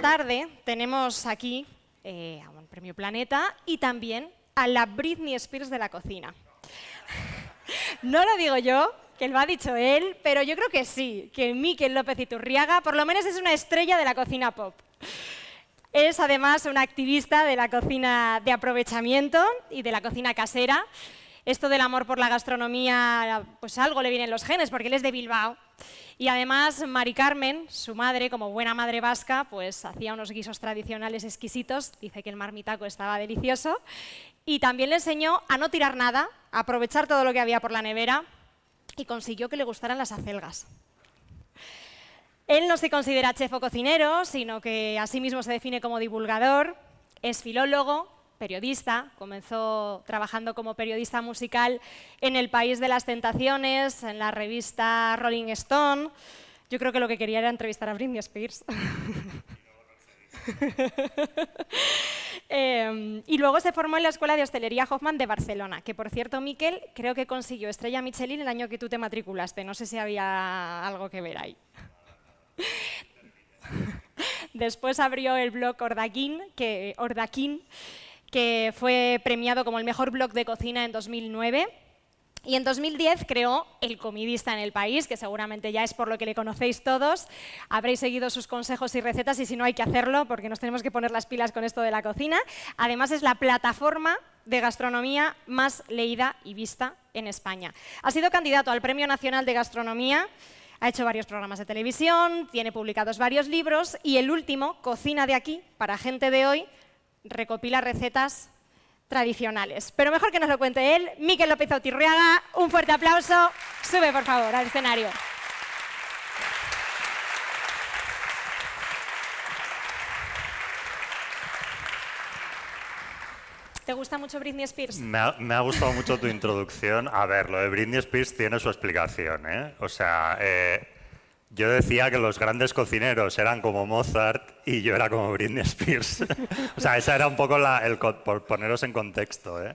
tarde tenemos aquí a un Premio Planeta y también a la Britney Spears de la cocina. No lo digo yo, que lo ha dicho él, pero yo creo que sí, que Mikel López Iturriaga por lo menos es una estrella de la cocina pop. Es además una activista de la cocina de aprovechamiento y de la cocina casera. Esto del amor por la gastronomía, pues algo le viene en los genes, porque él es de Bilbao. Y además, Mari Carmen, su madre, como buena madre vasca, pues hacía unos guisos tradicionales exquisitos. Dice que el marmitaco estaba delicioso. Y también le enseñó a no tirar nada, a aprovechar todo lo que había por la nevera, y consiguió que le gustaran las acelgas. Él no se considera chef o cocinero, sino que asimismo se define como divulgador, es filólogo, periodista, comenzó trabajando como periodista musical en El País de las Tentaciones, en la revista Rolling Stone. Yo creo que lo que quería era entrevistar a Britney Spears. Y luego se formó en la Escuela de Hostelería Hoffman de Barcelona, que por cierto, Mikel, creo que consiguió estrella Michelin el año que tú te matriculaste. No sé si había algo que ver ahí. Después abrió el blog Ordaquín, que fue premiado como el mejor blog de cocina en 2009. Y en 2010 creó El Comidista en El País, que seguramente ya es por lo que le conocéis todos. Habréis seguido sus consejos y recetas y si no hay que hacerlo porque nos tenemos que poner las pilas con esto de la cocina. Además es la plataforma de gastronomía más leída y vista en España. Ha sido candidato al Premio Nacional de Gastronomía, ha hecho varios programas de televisión, tiene publicados varios libros y el último, Cocina de aquí, para gente de hoy, recopila recetas tradicionales. Pero mejor que nos lo cuente él, Mikel López Iturriaga. Un fuerte aplauso. Sube, por favor, al escenario. ¿Te gusta mucho Britney Spears? Me ha gustado mucho tu introducción. A ver, lo de Britney Spears tiene su explicación, ¿eh? O sea, yo decía que los grandes cocineros eran como Mozart y yo era como Britney Spears. O sea, esa era un poco por poneros en contexto, ¿eh?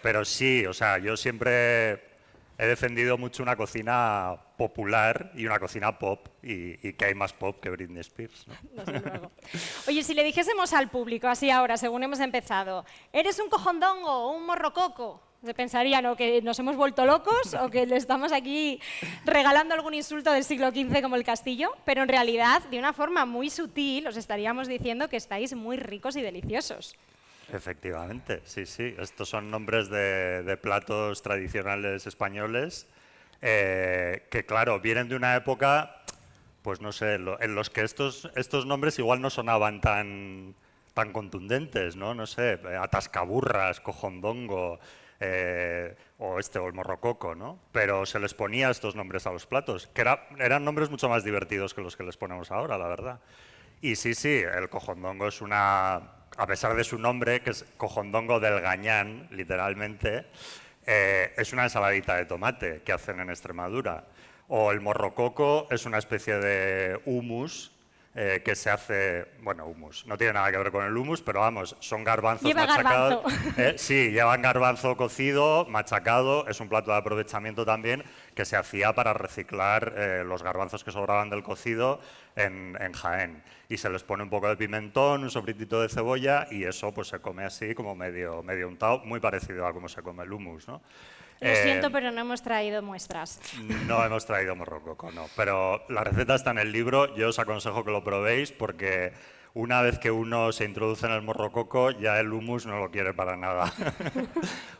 Pero sí, o sea, yo siempre he defendido mucho una cocina popular y una cocina pop, y que hay más pop que Britney Spears, ¿no? Desde luego. Oye, si le dijésemos al público, así ahora, según hemos empezado, ¿eres un cojondongo o un morrococo? Se pensarían o que nos hemos vuelto locos o que le estamos aquí regalando algún insulto del siglo XV como el castillo, pero en realidad, de una forma muy sutil, os estaríamos diciendo que estáis muy ricos y deliciosos. Efectivamente, sí, sí. Estos son nombres de platos tradicionales españoles que, claro, vienen de una época, pues no sé, en los que estos nombres igual no sonaban tan contundentes, ¿no? No sé, atascaburras, cojondongo, o el morrococo, ¿no? Pero se les ponía estos nombres a los platos, que eran nombres mucho más divertidos que los que les ponemos ahora, la verdad. Y sí, sí, el cojondongo es a pesar de su nombre, que es cojondongo del Gañán, literalmente, es una ensaladita de tomate que hacen en Extremadura. O el morrococo es una especie de hummus que se hace, bueno, hummus, no tiene nada que ver con el hummus, pero vamos, son garbanzos machacados. Garbanzo. Sí, llevan garbanzo cocido, machacado, es un plato de aprovechamiento también que se hacía para reciclar los garbanzos que sobraban del cocido en Jaén. Y se les pone un poco de pimentón, un sofritito de cebolla y eso pues se come así como medio untado, muy parecido a cómo se come el hummus, ¿no? Lo siento, pero no hemos traído muestras. No hemos traído morrococo, no. Pero la receta está en el libro, yo os aconsejo que lo probéis porque una vez que uno se introduce en el morrococo ya el hummus no lo quiere para nada.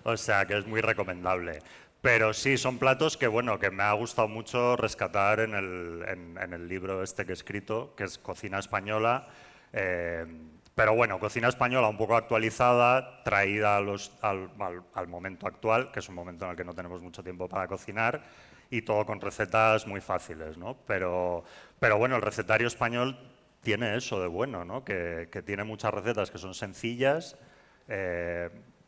O sea que es muy recomendable. Pero sí, son platos que, bueno, que me ha gustado mucho rescatar en el libro este que he escrito, que es Cocina Española. Pero bueno, cocina española un poco actualizada, traída al momento actual, que es un momento en el que no tenemos mucho tiempo para cocinar, y todo con recetas muy fáciles, ¿no? Pero bueno, el recetario español tiene eso de bueno, ¿no? Que tiene muchas recetas que son sencillas,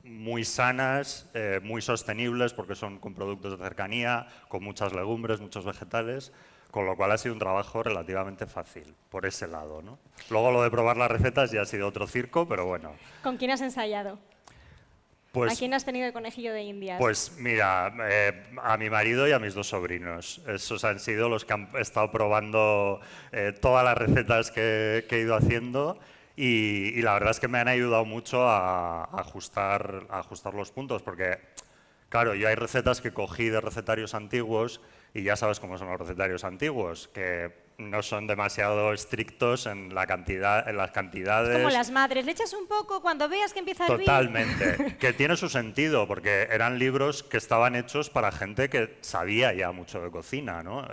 muy sanas, muy sostenibles porque son con productos de cercanía, con muchas legumbres, muchos vegetales, con lo cual ha sido un trabajo relativamente fácil por ese lado, ¿no? Luego lo de probar las recetas ya ha sido otro circo, pero bueno. ¿Con quién has ensayado? Pues, ¿A quién has tenido de conejillo de indias? pues mira, a mi marido y a mis 2 sobrinos. Esos han sido los que han estado probando todas las recetas que he ido haciendo y la verdad es que me han ayudado mucho a ajustar los puntos porque, claro, yo hay recetas que cogí de recetarios antiguos y ya sabes cómo son los recetarios antiguos, que no son demasiado estrictos en la cantidad, en las cantidades. Como las madres, le echas un poco cuando veas que empieza a hervir. Totalmente, que tiene su sentido, porque eran libros que estaban hechos para gente que sabía ya mucho de cocina, ¿no?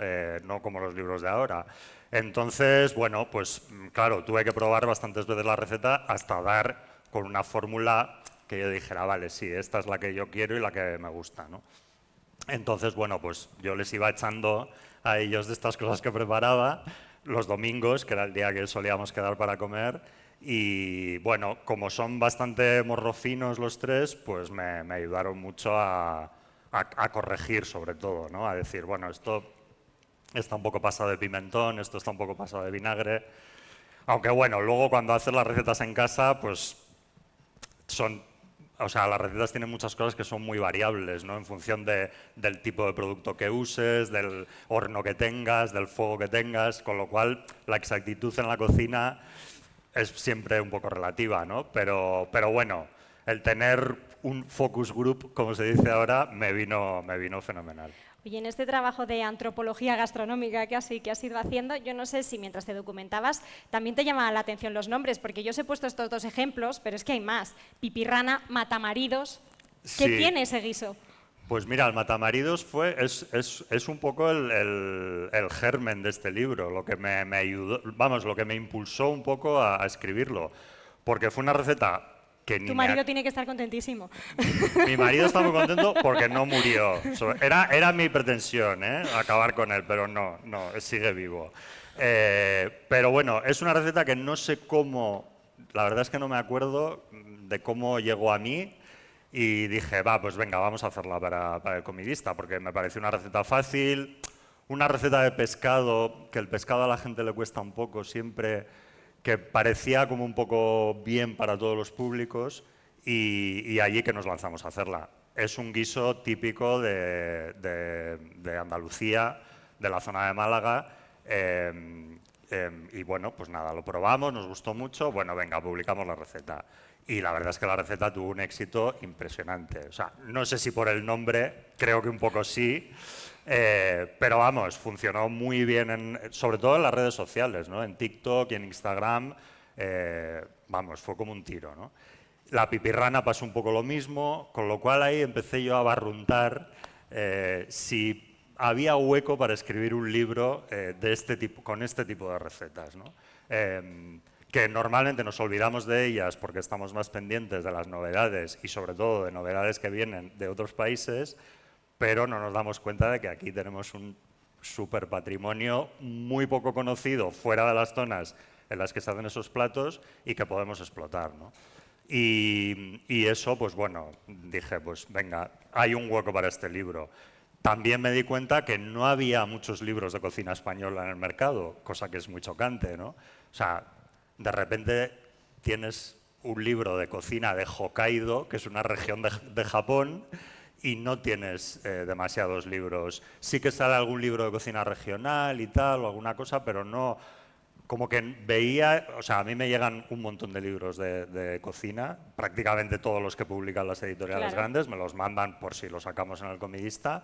No como los libros de ahora. Entonces, bueno, pues claro, tuve que probar bastantes veces la receta hasta dar con una fórmula que yo dijera, vale, sí, esta es la que yo quiero y la que me gusta, ¿no? Entonces, bueno, pues yo les iba echando a ellos de estas cosas que preparaba los domingos, que era el día que solíamos quedar para comer. Y bueno, como son bastante morrofinos los tres, pues me ayudaron mucho a corregir sobre todo, ¿no? A decir, bueno, esto está un poco pasado de pimentón, esto está un poco pasado de vinagre. Aunque bueno, luego cuando haces las recetas en casa, pues son, o sea, las recetas tienen muchas cosas que son muy variables, ¿no? En función del tipo de producto que uses, del horno que tengas, del fuego que tengas, con lo cual la exactitud en la cocina es siempre un poco relativa, ¿no? Pero bueno, el tener un focus group, como se dice ahora, me vino fenomenal. Oye, en este trabajo de antropología gastronómica que has ido haciendo, yo no sé si mientras te documentabas también te llamaban la atención los nombres, porque yo os he puesto estos 2 ejemplos, pero es que hay más. Pipirrana, matamaridos. ¿Qué Sí. tiene ese guiso? Pues mira, el Matamaridos es un poco el germen de este libro, lo que me ayudó, vamos, lo que me impulsó un poco a escribirlo, porque fue una receta que ni Tu me marido tiene que estar contentísimo. Mi marido está muy contento porque no murió. Era mi pretensión, ¿eh? Acabar con él, pero no, sigue vivo. Pero bueno, es una receta que no sé cómo, la verdad es que no me acuerdo de cómo llegó a mí y dije, va, pues venga, vamos a hacerla para el comidista, porque me pareció una receta fácil, una receta de pescado, que el pescado a la gente le cuesta un poco siempre, que parecía como un poco bien para todos los públicos y allí que nos lanzamos a hacerla. Es un guiso típico de Andalucía, de la zona de Málaga, y bueno, pues nada, lo probamos, nos gustó mucho, bueno, venga, publicamos la receta. Y la verdad es que la receta tuvo un éxito impresionante. O sea, no sé si por el nombre, creo que un poco sí, pero vamos, funcionó muy bien, sobre todo en las redes sociales, ¿no? En TikTok y en Instagram, vamos, fue como un tiro, ¿no? La pipirrana pasó un poco lo mismo, con lo cual ahí empecé yo a barruntar si había hueco para escribir un libro de este tipo, con este tipo de recetas, ¿no? Que normalmente nos olvidamos de ellas porque estamos más pendientes de las novedades y sobre todo de novedades que vienen de otros países, pero no nos damos cuenta de que aquí tenemos un súper patrimonio muy poco conocido fuera de las zonas en las que se hacen esos platos y que podemos explotar, ¿no? Y eso, pues bueno, dije, pues venga, hay un hueco para este libro. También me di cuenta que no había muchos libros de cocina española en el mercado, cosa que es muy chocante, ¿no? O sea, de repente tienes un libro de cocina de Hokkaido, que es una región de Japón, y no tienes demasiados libros. Sí que sale algún libro de cocina regional y tal, o alguna cosa, pero no... Como que veía, o sea, a mí me llegan un montón de libros de cocina, prácticamente todos los que publican las editoriales Claro. grandes, me los mandan por si los sacamos en el comidista,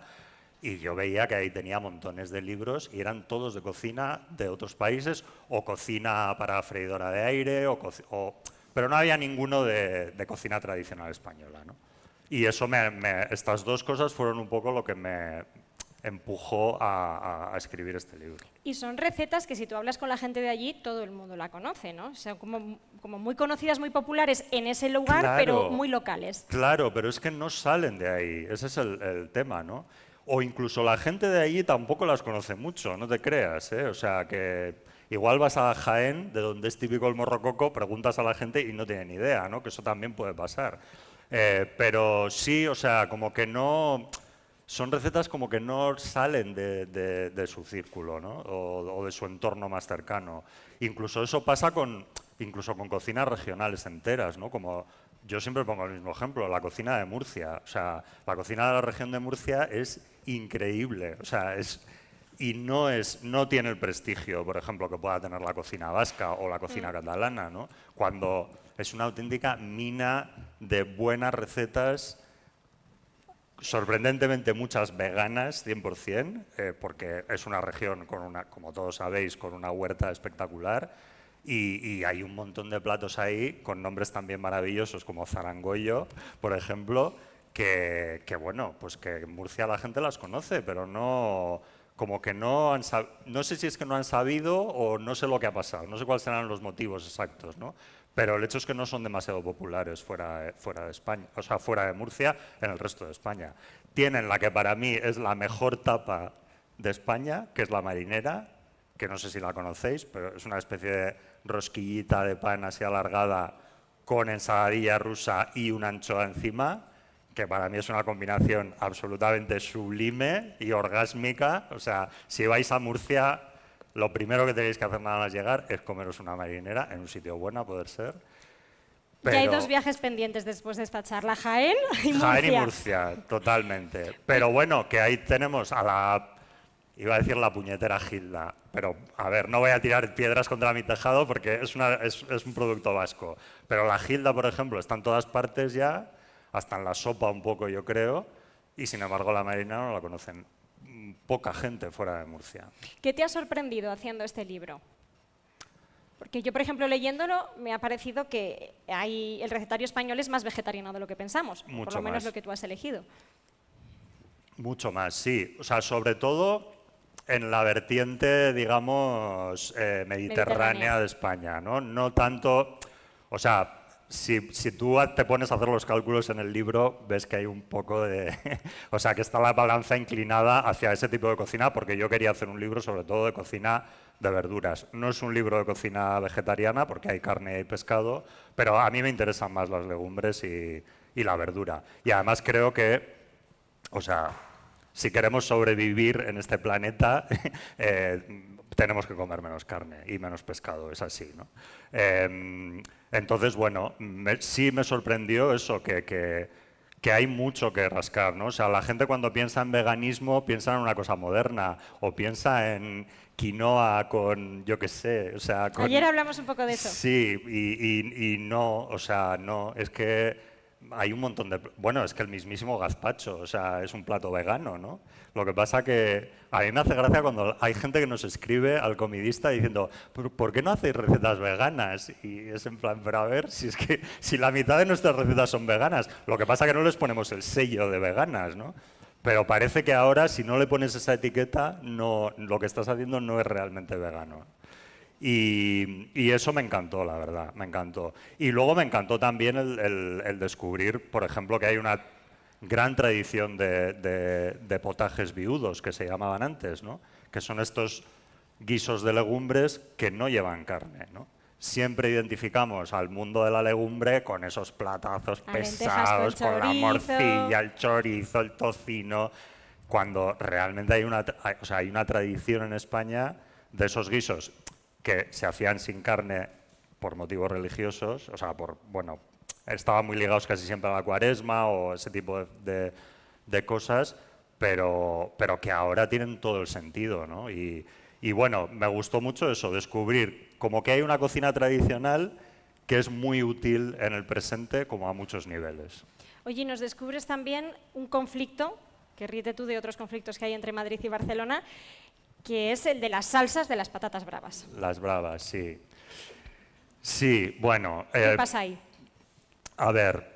y yo veía que ahí tenía montones de libros y eran todos de cocina de otros países, o cocina para freidora de aire, pero no había ninguno de cocina tradicional española, ¿no? Y eso estas dos cosas fueron un poco lo que me empujó a escribir este libro. Y son recetas que si tú hablas con la gente de allí, todo el mundo la conoce, ¿no? Son como muy conocidas, muy populares en ese lugar, pero muy locales. Claro, pero es que no salen de ahí, ese es el tema, ¿no? O incluso la gente de allí tampoco las conoce mucho, no te creas, ¿eh? O sea, que igual vas a Jaén, de donde es típico el morrococo, preguntas a la gente y no tienen idea, ¿no? Que eso también puede pasar. Pero sí, o sea, como que no... Son recetas como que no salen de su círculo, ¿no? O de su entorno más cercano. Incluso eso pasa incluso con cocinas regionales enteras, ¿no? Como yo siempre pongo el mismo ejemplo, la cocina de Murcia. O sea, la cocina de la región de Murcia es increíble. O sea, y no tiene el prestigio, por ejemplo, que pueda tener la cocina vasca o la cocina catalana, ¿no? Cuando es una auténtica mina de buenas recetas, sorprendentemente muchas veganas, 100%, porque es una región, como todos sabéis, con una huerta espectacular. Y hay un montón de platos ahí con nombres también maravillosos como zarangoyo, por ejemplo, bueno, pues que en Murcia la gente las conoce, pero no, como que no sé si es que no han sabido o no sé lo que ha pasado, no sé cuáles serán los motivos exactos, ¿no? Pero el hecho es que no son demasiado populares fuera de España, o sea, fuera de Murcia, en el resto de España. Tienen la que para mí es la mejor tapa de España, que es la marinera, que no sé si la conocéis, pero es una especie de rosquillita de pan así alargada con ensaladilla rusa y una anchoa encima, que para mí es una combinación absolutamente sublime y orgásmica. O sea, si vais a Murcia, lo primero que tenéis que hacer nada más llegar es comeros una marinera en un sitio bueno, a poder ser. Ya hay 2 viajes pendientes después de esta charla, Jaén y Murcia. Jaén y Murcia, totalmente. Pero bueno, que ahí tenemos iba a decir la puñetera Gilda, pero a ver, no voy a tirar piedras contra mi tejado porque es un producto vasco. Pero la Gilda, por ejemplo, está en todas partes ya, hasta en la sopa un poco, yo creo, y sin embargo la marina no la conocen poca gente fuera de Murcia. ¿Qué te ha sorprendido haciendo este libro? Porque yo, por ejemplo, leyéndolo, me ha parecido que el recetario español es más vegetariano de lo que pensamos, Mucho por lo menos más. lo que tú has elegido. Mucho más, sí. O sea, sobre todo en la vertiente, digamos, mediterránea de España, ¿no? No tanto, o sea, si tú te pones a hacer los cálculos en el libro, ves que hay un poco de... o sea, que está la balanza inclinada hacia ese tipo de cocina, porque yo quería hacer un libro sobre todo de cocina de verduras. No es un libro de cocina vegetariana, porque hay carne y pescado, pero a mí me interesan más las legumbres y la verdura. Y además creo que, o sea, si queremos sobrevivir en este planeta, tenemos que comer menos carne y menos pescado, es así, ¿no? Entonces, bueno, sí me sorprendió eso, que hay mucho que rascar, ¿no? O sea, la gente cuando piensa en veganismo piensa en una cosa moderna o piensa en quinoa con, yo qué sé, o sea... Ayer hablamos un poco de eso. Sí, y no, o sea, no, es que hay un montón de... Bueno, es que el mismísimo gazpacho, o sea, es un plato vegano, ¿no? Lo que pasa que a mí me hace gracia cuando hay gente que nos escribe al comidista diciendo ¿por qué no hacéis recetas veganas? Y es en plan, pero a ver, si es que si la mitad de nuestras recetas son veganas, lo que pasa que no les ponemos el sello de veganas, ¿no? Pero parece que ahora, si no le pones esa etiqueta, no, lo que estás haciendo no es realmente vegano. Y eso me encantó, la verdad, me encantó. Y luego me encantó también el descubrir, por ejemplo, que hay una gran tradición de potajes viudos, que se llamaban antes, ¿no? Que son estos guisos de legumbres que no llevan carne, ¿no? Siempre identificamos al mundo de la legumbre con esos platazos pesados, con la morcilla, el chorizo, el tocino, cuando realmente hay una tradición en España de esos guisos que se hacían sin carne por motivos religiosos, o sea, estaban muy ligados casi siempre a la Cuaresma o ese tipo de cosas, pero que ahora tienen todo el sentido, ¿no? Y bueno, me gustó mucho eso, descubrir como que hay una cocina tradicional que es muy útil en el presente como a muchos niveles. Oye, nos descubres también un conflicto, que ríete tú de otros conflictos que hay entre Madrid y Barcelona, que es el de las salsas de las patatas bravas. Las bravas, sí. Sí, bueno... ¿Qué pasa ahí? A ver,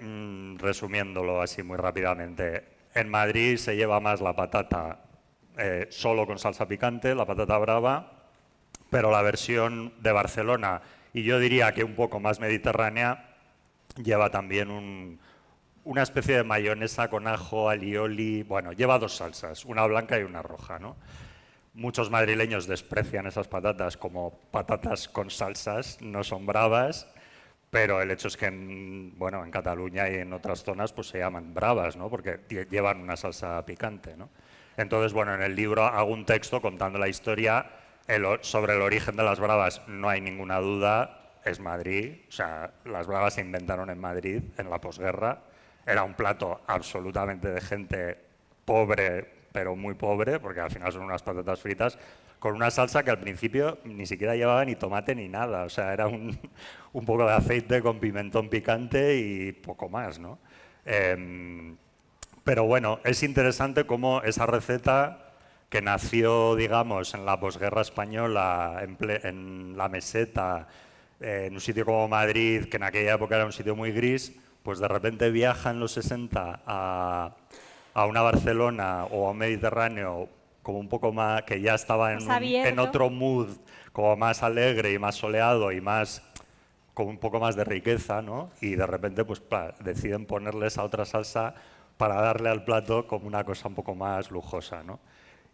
resumiéndolo así muy rápidamente, en Madrid se lleva más la patata solo con salsa picante, la patata brava, pero la versión de Barcelona, y yo diría que un poco más mediterránea, lleva también una especie de mayonesa con ajo, alioli, bueno, lleva 2 salsas, una blanca y una roja, ¿no? Muchos madrileños desprecian esas patatas como patatas con salsas, no son bravas, pero el hecho es que en Cataluña y en otras zonas pues se llaman bravas, ¿no? Porque llevan una salsa picante, ¿no? Entonces, bueno, en el libro hago un texto contando la historia sobre el origen de las bravas, no hay ninguna duda, es Madrid, o sea, las bravas se inventaron en Madrid en la posguerra. Era un plato absolutamente de gente pobre, pero muy pobre, porque al final son unas patatas fritas, con una salsa que al principio ni siquiera llevaba ni tomate ni nada, o sea, era un poco de aceite con pimentón picante y poco más, ¿no? Pero bueno, es interesante cómo esa receta que nació, digamos, en la posguerra española, en la meseta, en un sitio como Madrid, que en aquella época era un sitio muy gris, pues de repente viaja en los 60 a una Barcelona o a un Mediterráneo como un poco más, que ya estaba Más en abierto. otro mood, como más alegre y más soleado y más con un poco más de riqueza, ¿no? Y de repente pues deciden ponerle esa otra salsa para darle al plato como una cosa un poco más lujosa, ¿no?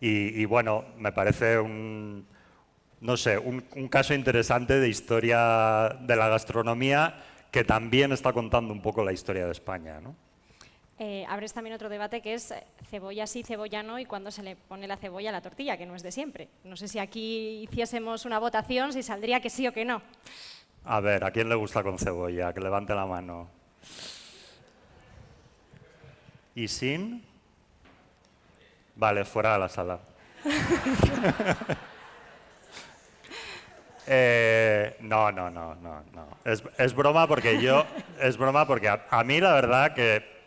Y bueno, me parece no sé, un caso interesante de historia de la gastronomía que también está contando un poco la historia de España, ¿no? Abres también otro debate que es cebolla sí, cebolla no y cuándo se le pone la cebolla a la tortilla, que no es de siempre. No sé si aquí hiciésemos una votación, si saldría que sí o que no. A ver, ¿a quién le gusta con cebolla? Que levante la mano. ¿Y sin? Vale, fuera de la sala. No. Es broma porque es broma porque a mí la verdad que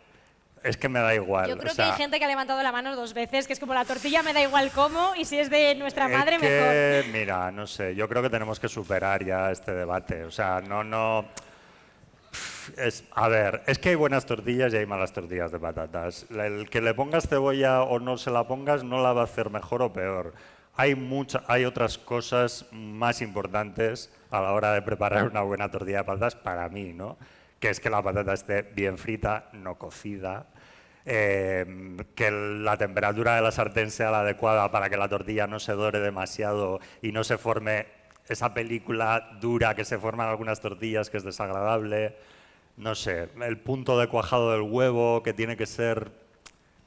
es que me da igual. Yo O creo que hay sea, gente que ha levantado la mano 2 veces, que es como la tortilla me da igual cómo y si es de nuestra madre es mejor. que, mira, no sé, yo creo que tenemos que superar ya este debate. O sea, a ver, es que hay buenas tortillas y hay malas tortillas de patatas. El que le pongas cebolla o no se la pongas no la va a hacer mejor o peor. Hay otras cosas más importantes a la hora de preparar una buena tortilla de patatas para mí, ¿no? Que es que la patata esté bien frita, no cocida, que la temperatura de la sartén sea la adecuada para que la tortilla no se dore demasiado y no se forme esa película dura que se forma en algunas tortillas que es desagradable. No sé, el punto de cuajado del huevo, que tiene que ser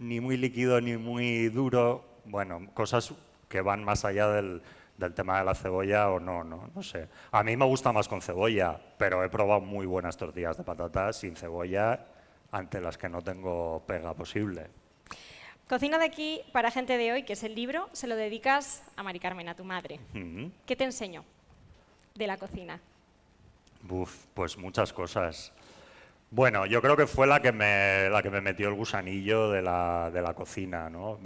ni muy líquido ni muy duro. Bueno, cosas que van más allá del tema de la cebolla o no sé. A mí me gusta más con cebolla, pero he probado muy buenas tortillas de patatas sin cebolla ante las que no tengo pega posible. Cocina de aquí para gente de hoy, que es el libro, se lo dedicas a Mari Carmen, a tu madre. Mm. ¿Qué te enseñó de la cocina? Pues muchas cosas. Bueno, yo creo que fue la que me metió el gusanillo de la cocina, ¿no?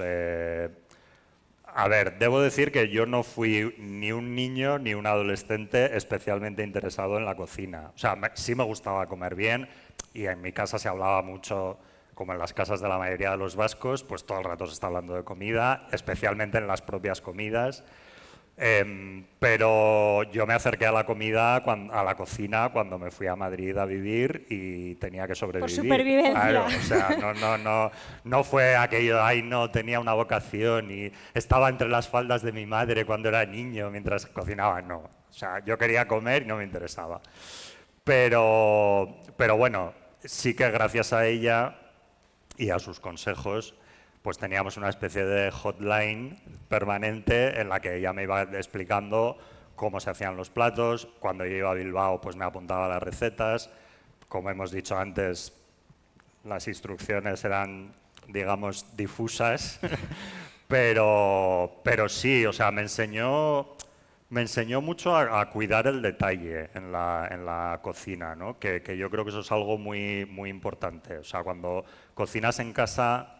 A ver, debo decir que yo no fui ni un niño ni un adolescente especialmente interesado en la cocina. O sea, sí me gustaba comer bien y en mi casa se hablaba mucho, como en las casas de la mayoría de los vascos, pues todo el rato se está hablando de comida, especialmente en las propias comidas. Pero yo me acerqué a la comida, a la cocina, cuando me fui a Madrid a vivir y tenía que sobrevivir. Por supervivencia. Claro, o sea, no fue aquello, ay, no, tenía una vocación y estaba entre las faldas de mi madre cuando era niño mientras cocinaba, no. O sea, yo quería comer y no me interesaba. Pero bueno, sí que gracias a ella y a sus consejos, pues teníamos una especie de hotline permanente en la que ella me iba explicando cómo se hacían los platos. Cuando yo iba a Bilbao, pues me apuntaba las recetas. Como hemos dicho antes, las instrucciones eran, digamos, difusas, pero sí, o sea, me enseñó mucho a cuidar el detalle en la cocina, ¿no? Que yo creo que eso es algo muy, muy importante. O sea, cuando cocinas en casa,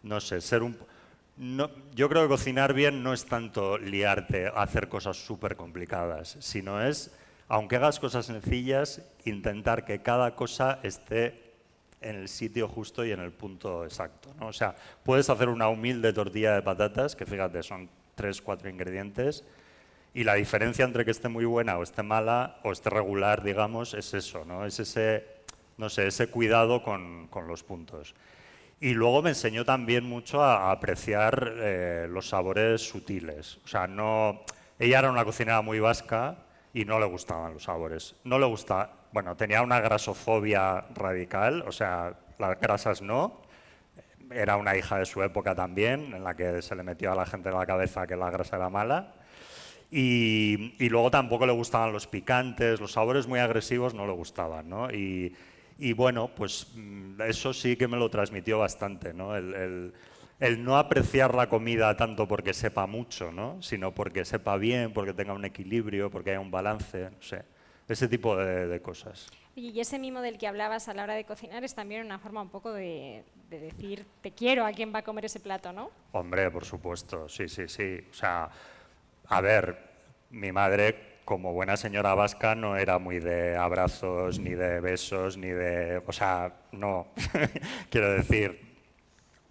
no sé, yo creo que cocinar bien no es tanto liarte a hacer cosas súper complicadas, sino es, aunque hagas cosas sencillas, intentar que cada cosa esté en el sitio justo y en el punto exacto, ¿no? O sea, puedes hacer una humilde tortilla de patatas, que fíjate, son 3, 4 ingredientes, y la diferencia entre que esté muy buena o esté mala o esté regular, digamos, es eso, ¿no? Es ese, no sé, ese cuidado con los puntos. Y luego me enseñó también mucho a apreciar los sabores sutiles. O sea, ella era una cocinera muy vasca y no le gustaban los sabores. No le gusta, bueno, tenía una grasofobia radical, o sea, las grasas no. Era una hija de su época también, en la que se le metió a la gente en la cabeza que la grasa era mala. Y luego tampoco le gustaban los picantes, los sabores muy agresivos no le gustaban, ¿no? Y bueno, pues eso sí que me lo transmitió bastante, ¿no? El no apreciar la comida tanto porque sepa mucho, ¿no? Sino porque sepa bien, porque tenga un equilibrio, porque haya un balance, no sé, ese tipo de cosas. Y ese mimo del que hablabas a la hora de cocinar es también una forma un poco de decir te quiero a quien va a comer ese plato, ¿no? Hombre, por supuesto, sí, sí, sí. O sea, a ver, mi madre, como buena señora vasca, no era muy de abrazos, ni de besos, ni de... O sea, no. Quiero decir,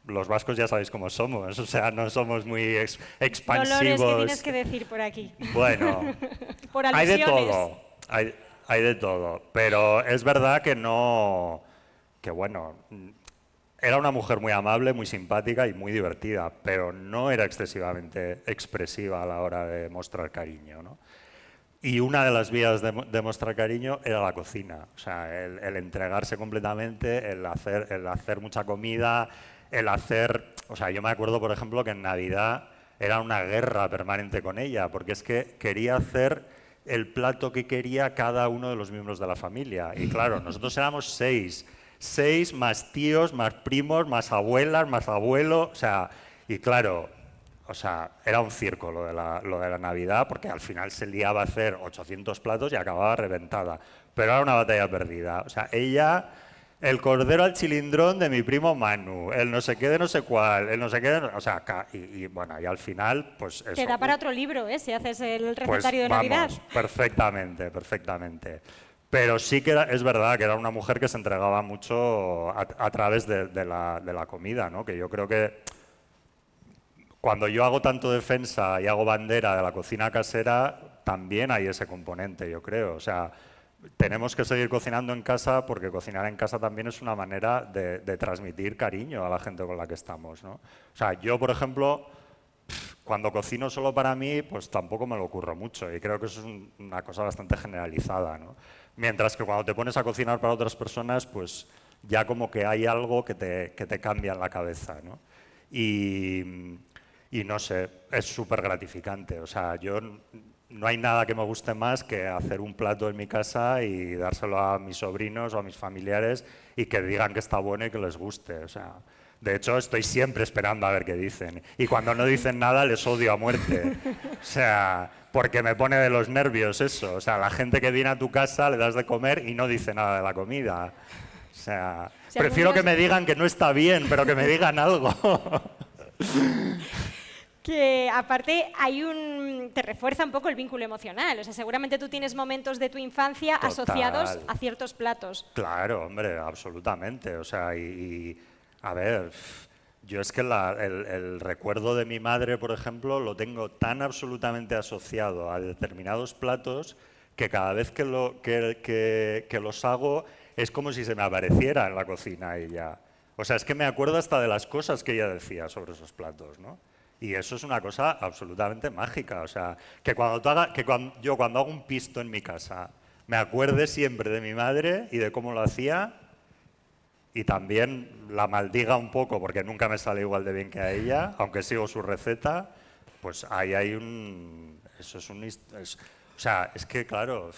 los vascos ya sabéis cómo somos, o sea, no somos muy Dolores, ¿qué tienes expansivos. que decir por aquí? Bueno, Por hay de alusiones. todo, hay de todo, pero es verdad que no, que bueno, era una mujer muy amable, muy simpática y muy divertida, pero no era excesivamente expresiva a la hora de mostrar cariño, ¿no? Y una de las vías de mostrar cariño era la cocina, o sea, el entregarse completamente, el hacer mucha comida, el hacer... O sea, yo me acuerdo, por ejemplo, que en Navidad era una guerra permanente con ella, porque es que quería hacer el plato que quería cada uno de los miembros de la familia. Y claro, nosotros éramos seis más tíos, más primos, más abuelas, más abuelo, o sea, y claro, o sea, era un circo lo de la Navidad, porque al final se liaba a hacer 800 platos y acababa reventada. Pero era una batalla perdida. O sea, ella, el cordero al chilindrón de mi primo Manu, el no sé qué de no sé cuál, el no sé qué de... O sea, y bueno, y al final, pues Te eso. da para otro libro, ¿eh? Si haces el Pues recetario de Navidad. vamos, perfectamente, perfectamente. Pero sí que es verdad que era una mujer que se entregaba mucho a través de la comida, ¿no? Que yo creo que cuando yo hago tanto defensa y hago bandera de la cocina casera, también hay ese componente, yo creo. O sea, tenemos que seguir cocinando en casa porque cocinar en casa también es una manera de transmitir cariño a la gente con la que estamos, ¿no? O sea, yo, por ejemplo, cuando cocino solo para mí, pues tampoco me lo ocurro mucho y creo que eso es una cosa bastante generalizada, ¿no? Mientras que cuando te pones a cocinar para otras personas, pues ya como que hay algo que te cambia en la cabeza, ¿no? Y, y no sé, es súper gratificante. O sea, no hay nada que me guste más que hacer un plato en mi casa y dárselo a mis sobrinos o a mis familiares y que digan que está bueno y que les guste. O sea, de hecho, estoy siempre esperando a ver qué dicen. Y cuando no dicen nada, les odio a muerte. O sea, porque me pone de los nervios eso. O sea, la gente que viene a tu casa le das de comer y no dice nada de la comida. O sea, Si algún prefiero día que me digan que no está bien, pero que me digan algo. que aparte te refuerza un poco el vínculo emocional. O sea, seguramente tú tienes momentos de tu infancia asociados Total. a ciertos platos. Claro, hombre, absolutamente. O sea, a ver, yo es que el recuerdo de mi madre, por ejemplo, lo tengo tan absolutamente asociado a determinados platos que cada vez que los hago es como si se me apareciera en la cocina ella. O sea, es que me acuerdo hasta de las cosas que ella decía sobre esos platos, ¿no? Y eso es una cosa absolutamente mágica. O sea, que yo cuando hago un pisto en mi casa me acuerde siempre de mi madre y de cómo lo hacía y también la maldiga un poco porque nunca me sale igual de bien que a ella, aunque sigo su receta, pues ahí hay un... Eso es un... o sea, es que claro,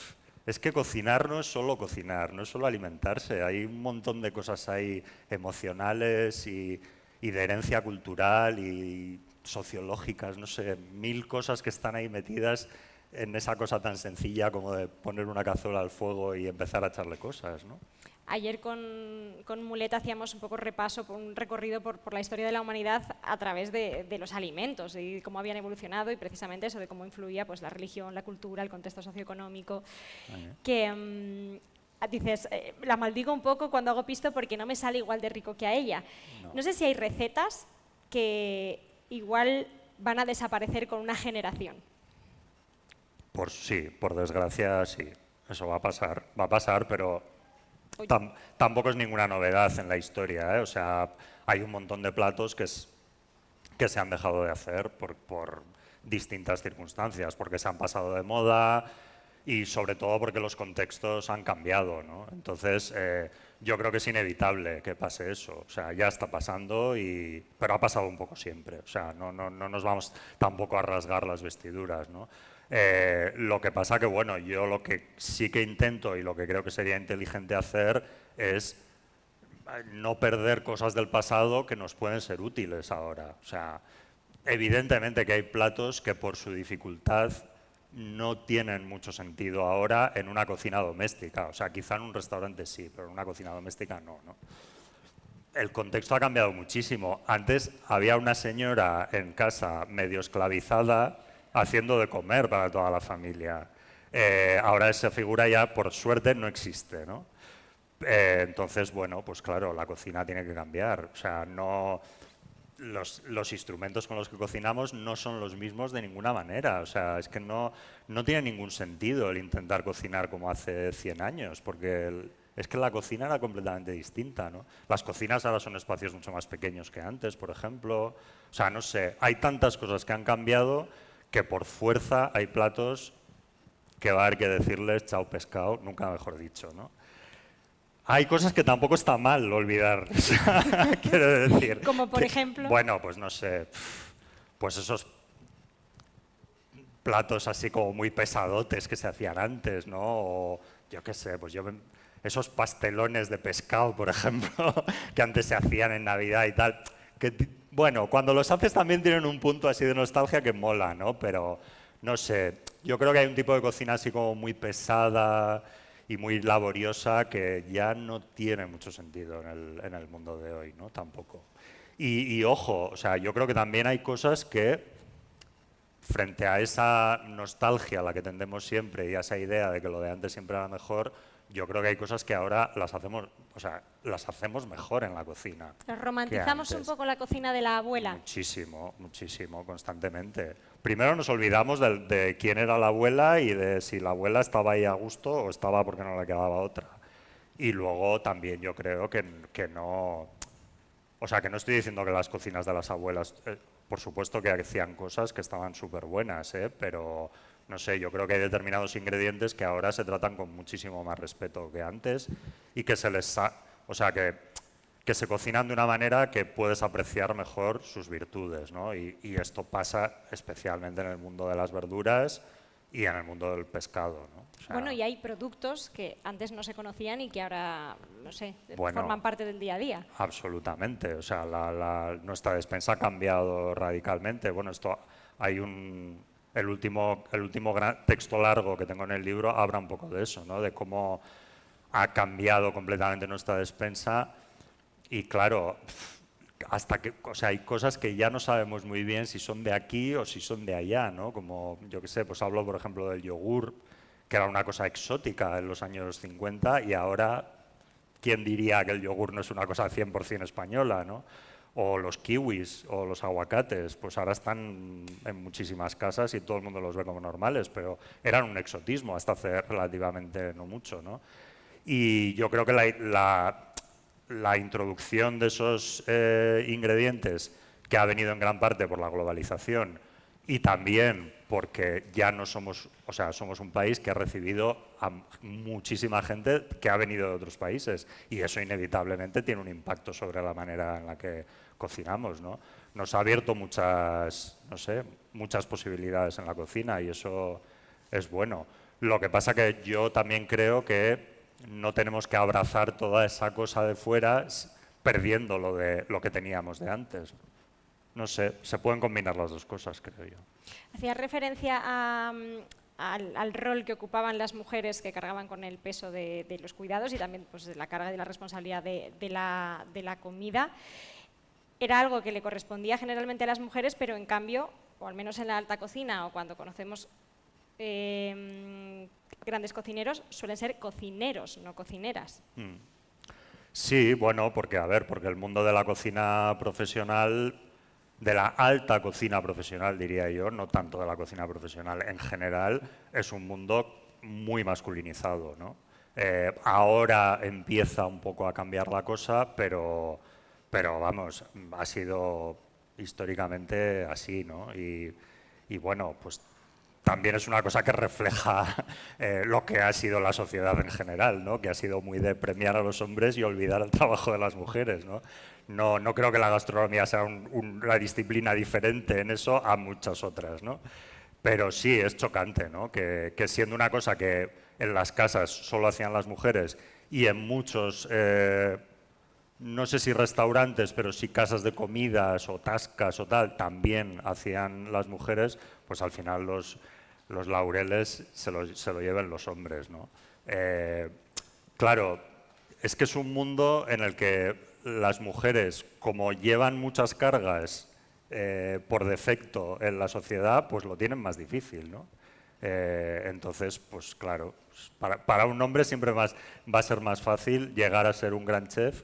es que cocinar no es solo cocinar, no es solo alimentarse, hay un montón de cosas ahí emocionales y de herencia cultural y sociológicas, no sé, mil cosas que están ahí metidas en esa cosa tan sencilla como de poner una cazuela al fuego y empezar a echarle cosas, ¿no? Ayer con Mulet hacíamos un poco repaso, un recorrido por la historia de la humanidad a través de los alimentos y cómo habían evolucionado y precisamente eso de cómo influía pues, la religión, la cultura, el contexto socioeconómico. Que dices, la maldigo un poco cuando hago pisto porque no me sale igual de rico que a ella. No sé si hay recetas que igual van a desaparecer con una generación. Sí, por desgracia sí, eso va a pasar, pero tampoco es ninguna novedad en la historia, ¿eh? O sea, hay un montón de platos que se han dejado de hacer por distintas circunstancias, porque se han pasado de moda y sobre todo porque los contextos han cambiado, ¿no? Entonces, yo creo que es inevitable que pase eso. O sea, ya está pasando, pero ha pasado un poco siempre. O sea, no nos vamos tampoco a rasgar las vestiduras, ¿no? Lo que pasa que, bueno, yo lo que sí que intento y lo que creo que sería inteligente hacer es no perder cosas del pasado que nos pueden ser útiles ahora. O sea, evidentemente que hay platos que por su dificultad no tienen mucho sentido ahora en una cocina doméstica. O sea, quizá en un restaurante sí, pero en una cocina doméstica no, ¿no? El contexto ha cambiado muchísimo. Antes había una señora en casa medio esclavizada haciendo de comer para toda la familia. Ahora esa figura ya, por suerte, no existe, ¿no? Entonces, bueno, pues claro, la cocina tiene que cambiar. O sea, no, los instrumentos con los que cocinamos no son los mismos de ninguna manera. O sea, es que no tiene ningún sentido el intentar cocinar como hace 100 años, porque es que la cocina era completamente distinta, ¿no? Las cocinas ahora son espacios mucho más pequeños que antes, por ejemplo. O sea, no sé, hay tantas cosas que han cambiado que por fuerza hay platos que va a haber que decirles chao pescado, nunca mejor dicho, ¿no? Hay cosas que tampoco está mal olvidar, quiero decir. Como por ejemplo. Bueno, pues no sé, pues esos platos así como muy pesadotes que se hacían antes, ¿no? O yo qué sé, pues esos pastelones de pescado, por ejemplo, que antes se hacían en Navidad y tal, que bueno, cuando los haces también tienen un punto así de nostalgia que mola, ¿no? Pero no sé, yo creo que hay un tipo de cocina así como muy pesada y muy laboriosa que ya no tiene mucho sentido en el mundo de hoy, ¿no? Tampoco. Y ojo, o sea, yo creo que también hay cosas que, frente a esa nostalgia a la que tendemos siempre y a esa idea de que lo de antes siempre era mejor, yo creo que hay cosas que ahora las hacemos, o sea, las hacemos mejor en la cocina. Romantizamos un poco la cocina de la abuela. Muchísimo, muchísimo, constantemente. Primero nos olvidamos de quién era la abuela y de si la abuela estaba ahí a gusto o estaba porque no le quedaba otra. Y luego también yo creo que no... O sea, que no estoy diciendo que las cocinas de las abuelas, por supuesto que hacían cosas que estaban súper buenas, pero no sé, yo creo que hay determinados ingredientes que ahora se tratan con muchísimo más respeto que antes y que o sea, que se cocinan de una manera que puedes apreciar mejor sus virtudes, ¿no? Y esto pasa especialmente en el mundo de las verduras y en el mundo del pescado, ¿no? O sea, Bueno, y hay productos que antes no se conocían y que ahora, no sé, bueno, forman parte del día a día. Absolutamente, o sea, nuestra despensa ha cambiado radicalmente. Bueno, el último gran texto largo que tengo en el libro habla un poco de eso, ¿no? De cómo ha cambiado completamente nuestra despensa y claro, o sea, hay cosas que ya no sabemos muy bien si son de aquí o si son de allá, ¿no? Como, yo qué sé, pues hablo por ejemplo del yogur, que era una cosa exótica en los años 50 y ahora, ¿quién diría que el yogur no es una cosa 100% española, ¿no? O los kiwis o los aguacates, pues ahora están en muchísimas casas y todo el mundo los ve como normales, pero eran un exotismo hasta hace relativamente no mucho, ¿no? Y yo creo que la introducción de esos ingredientes, que ha venido en gran parte por la globalización y también porque ya no somos, o sea, somos un país que ha recibido a muchísima gente que ha venido de otros países y eso inevitablemente tiene un impacto sobre la manera en la que cocinamos, ¿no? Nos ha abierto muchas, no sé, muchas posibilidades en la cocina y eso es bueno. Lo que pasa que yo también creo que no tenemos que abrazar toda esa cosa de fuera perdiendo lo que teníamos de antes. No sé, se pueden combinar las dos cosas, creo yo. Hacías referencia al rol que ocupaban las mujeres que cargaban con el peso de los cuidados y también pues, de la carga y de la responsabilidad de la comida. Era algo que le correspondía generalmente a las mujeres, pero en cambio, o al menos en la alta cocina o cuando conocemos grandes cocineros, suelen ser cocineros, no cocineras. Sí, bueno, porque el mundo de la cocina profesional, de la alta cocina profesional, diría yo, no tanto de la cocina profesional en general, es un mundo muy masculinizado, ¿no? Ahora empieza un poco a cambiar la cosa, pero vamos, ha sido históricamente así, ¿no? Y bueno, pues también es una cosa que refleja lo que ha sido la sociedad en general, ¿no? Que ha sido muy de premiar a los hombres y olvidar el trabajo de las mujeres, ¿no? No creo que la gastronomía sea una disciplina diferente en eso a muchas otras, ¿no? Pero sí, es chocante, ¿no? Que siendo una cosa que en las casas solo hacían las mujeres y en muchos, no sé si restaurantes, pero sí casas de comidas o tascas o tal, también hacían las mujeres, pues al final los laureles se lo lleven los hombres, ¿no? Claro, es que es un mundo en el que las mujeres, como llevan muchas cargas por defecto en la sociedad, pues lo tienen más difícil, ¿no? Entonces, pues claro, pues para un hombre siempre va a ser más fácil llegar a ser un gran chef,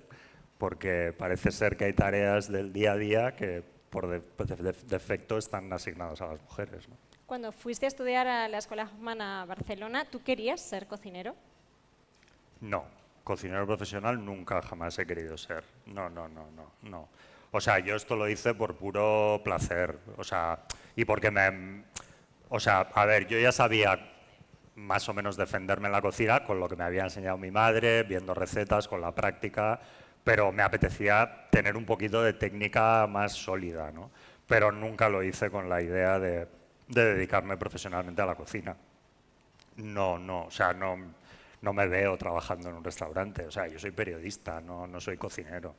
porque parece ser que hay tareas del día a día que por defecto están asignadas a las mujeres, ¿no? Cuando fuiste a estudiar a la Escuela Hoffman a Barcelona, ¿tú querías ser cocinero? No, cocinero profesional nunca jamás he querido ser. No, no, no, no, no. O sea, yo esto lo hice por puro placer. O sea, y porque o sea, a ver, yo ya sabía más o menos defenderme en la cocina con lo que me había enseñado mi madre, viendo recetas, con la práctica, pero me apetecía tener un poquito de técnica más sólida, ¿no? Pero nunca lo hice con la idea de dedicarme profesionalmente a la cocina. No, no, o sea, no me veo trabajando en un restaurante. O sea, yo soy periodista, no soy cocinero.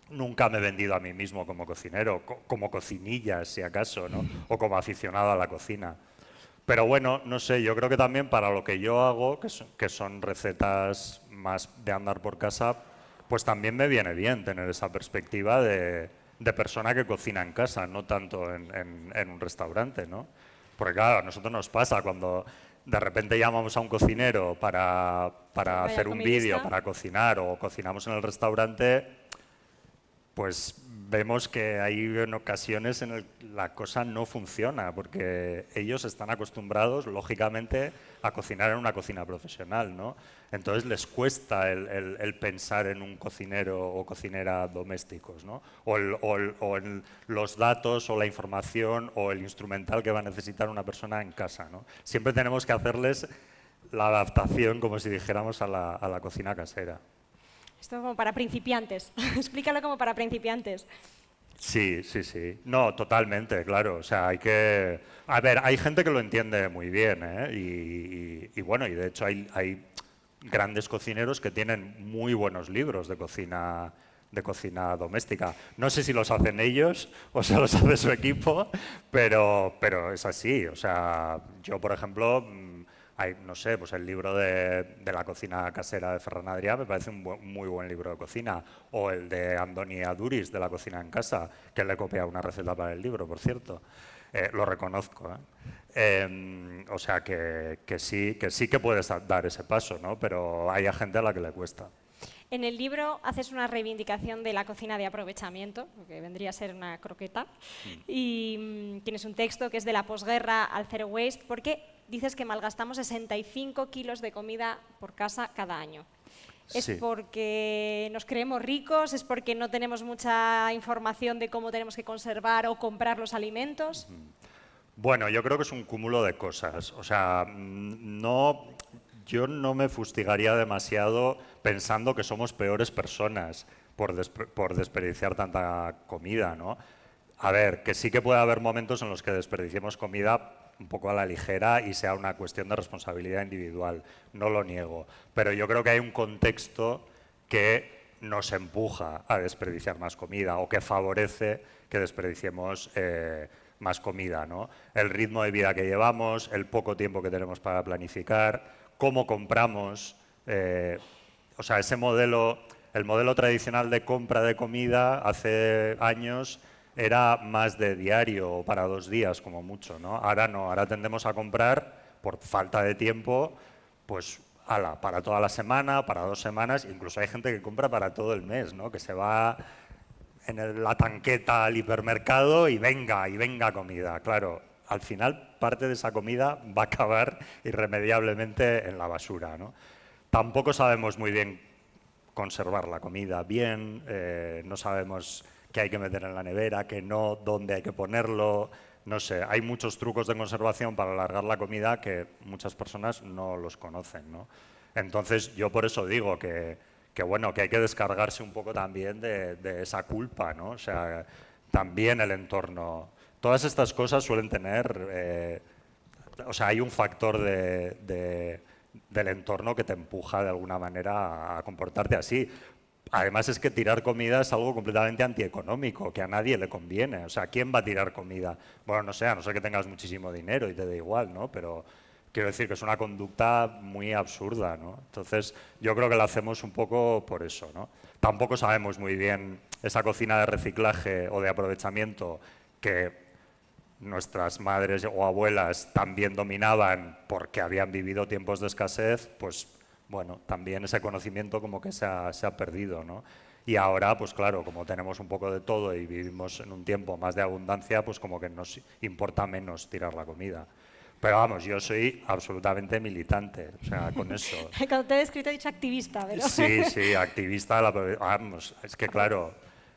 Nunca me he vendido a mí mismo como cocinero, como cocinilla, si acaso, ¿no? O como aficionado a la cocina. Pero bueno, no sé, yo creo que también para lo que yo hago, que son recetas más de andar por casa, pues también me viene bien tener esa perspectiva de persona que cocina en casa, no tanto en un restaurante, ¿no? Porque claro, a nosotros nos pasa cuando de repente llamamos a un cocinero para Vaya hacer un vídeo, comidista. para cocinar o cocinamos en el restaurante, pues vemos que hay en ocasiones en la cosa no funciona, porque ellos están acostumbrados, lógicamente, a cocinar en una cocina profesional, ¿no? Entonces les cuesta el pensar en un cocinero o cocinera domésticos, ¿no? O en los datos o la información o el instrumental que va a necesitar una persona en casa, ¿no? Siempre tenemos que hacerles la adaptación, como si dijéramos, a la cocina casera. Esto como para principiantes. Explícalo como para principiantes. Sí, sí, sí. No, totalmente, claro. O sea, hay que... A ver, hay gente que lo entiende muy bien, ¿eh? Y bueno, y de hecho hay grandes cocineros que tienen muy buenos libros de cocina doméstica. No sé si los hacen ellos o se los hace su equipo, pero es así. O sea, yo, por ejemplo, hay, no sé, pues el libro de la cocina casera de Ferran Adrià me parece un muy buen libro de cocina. O el de Andoni Aduriz, de la cocina en casa, que le he copiado una receta para el libro, por cierto. Lo reconozco, ¿eh? O sea que sí que puedes dar ese paso, ¿no? Pero hay gente a la que le cuesta. En el libro haces una reivindicación de la cocina de aprovechamiento, lo que vendría a ser una croqueta, y tienes un texto que es de la posguerra al zero waste, porque dices que malgastamos 65 kilos de comida por casa cada año. ¿Es Sí. porque nos creemos ricos? ¿Es porque no tenemos mucha información de cómo tenemos que conservar o comprar los alimentos? Bueno, yo creo que es un cúmulo de cosas. O sea, no, yo no me fustigaría demasiado pensando que somos peores personas por desperdiciar tanta comida, ¿no? A ver, que sí que puede haber momentos en los que desperdiciemos comida un poco a la ligera y sea una cuestión de responsabilidad individual, no lo niego. Pero yo creo que hay un contexto que nos empuja a desperdiciar más comida o que favorece que desperdiciemos más comida, ¿no? El ritmo de vida que llevamos, el poco tiempo que tenemos para planificar, cómo compramos, o sea, ese modelo, el modelo tradicional de compra de comida hace años era más de diario o para 2 días como mucho, ¿no? Ahora no, ahora tendemos a comprar por falta de tiempo, pues para toda la semana, para 2 semanas, incluso hay gente que compra para todo el mes, ¿no? Que se va en la tanqueta al hipermercado y venga comida. Claro, al final parte de esa comida va a acabar irremediablemente en la basura, ¿no? Tampoco sabemos muy bien conservar la comida bien, no sabemos qué hay que meter en la nevera, qué no, dónde hay que ponerlo. No sé, hay muchos trucos de conservación para alargar la comida que muchas personas no los conocen, ¿no? Entonces, yo por eso digo que bueno, que hay que descargarse un poco también de esa culpa, ¿no? O sea, también el entorno Todas estas cosas suelen tener, o sea, hay un factor del entorno que te empuja de alguna manera a comportarte así. Además es que tirar comida es algo completamente antieconómico, que a nadie le conviene. O sea, ¿quién va a tirar comida? Bueno, no sé, a no ser que tengas muchísimo dinero y te dé igual, ¿no? Pero quiero decir que es una conducta muy absurda, ¿no? Entonces, yo creo que la hacemos un poco por eso, ¿no? Tampoco sabemos muy bien esa cocina de reciclaje o de aprovechamiento que nuestras madres o abuelas también dominaban porque habían vivido tiempos de escasez, pues bueno, también ese conocimiento como que se ha perdido, ¿no? Y ahora, pues claro, como tenemos un poco de todo y vivimos en un tiempo más de abundancia, pues como que nos importa menos tirar la comida. Pero vamos, yo soy absolutamente militante, o sea, con eso. Cuando te he descrito he dicho activista, pero... Sí, sí, activista, vamos, es que claro,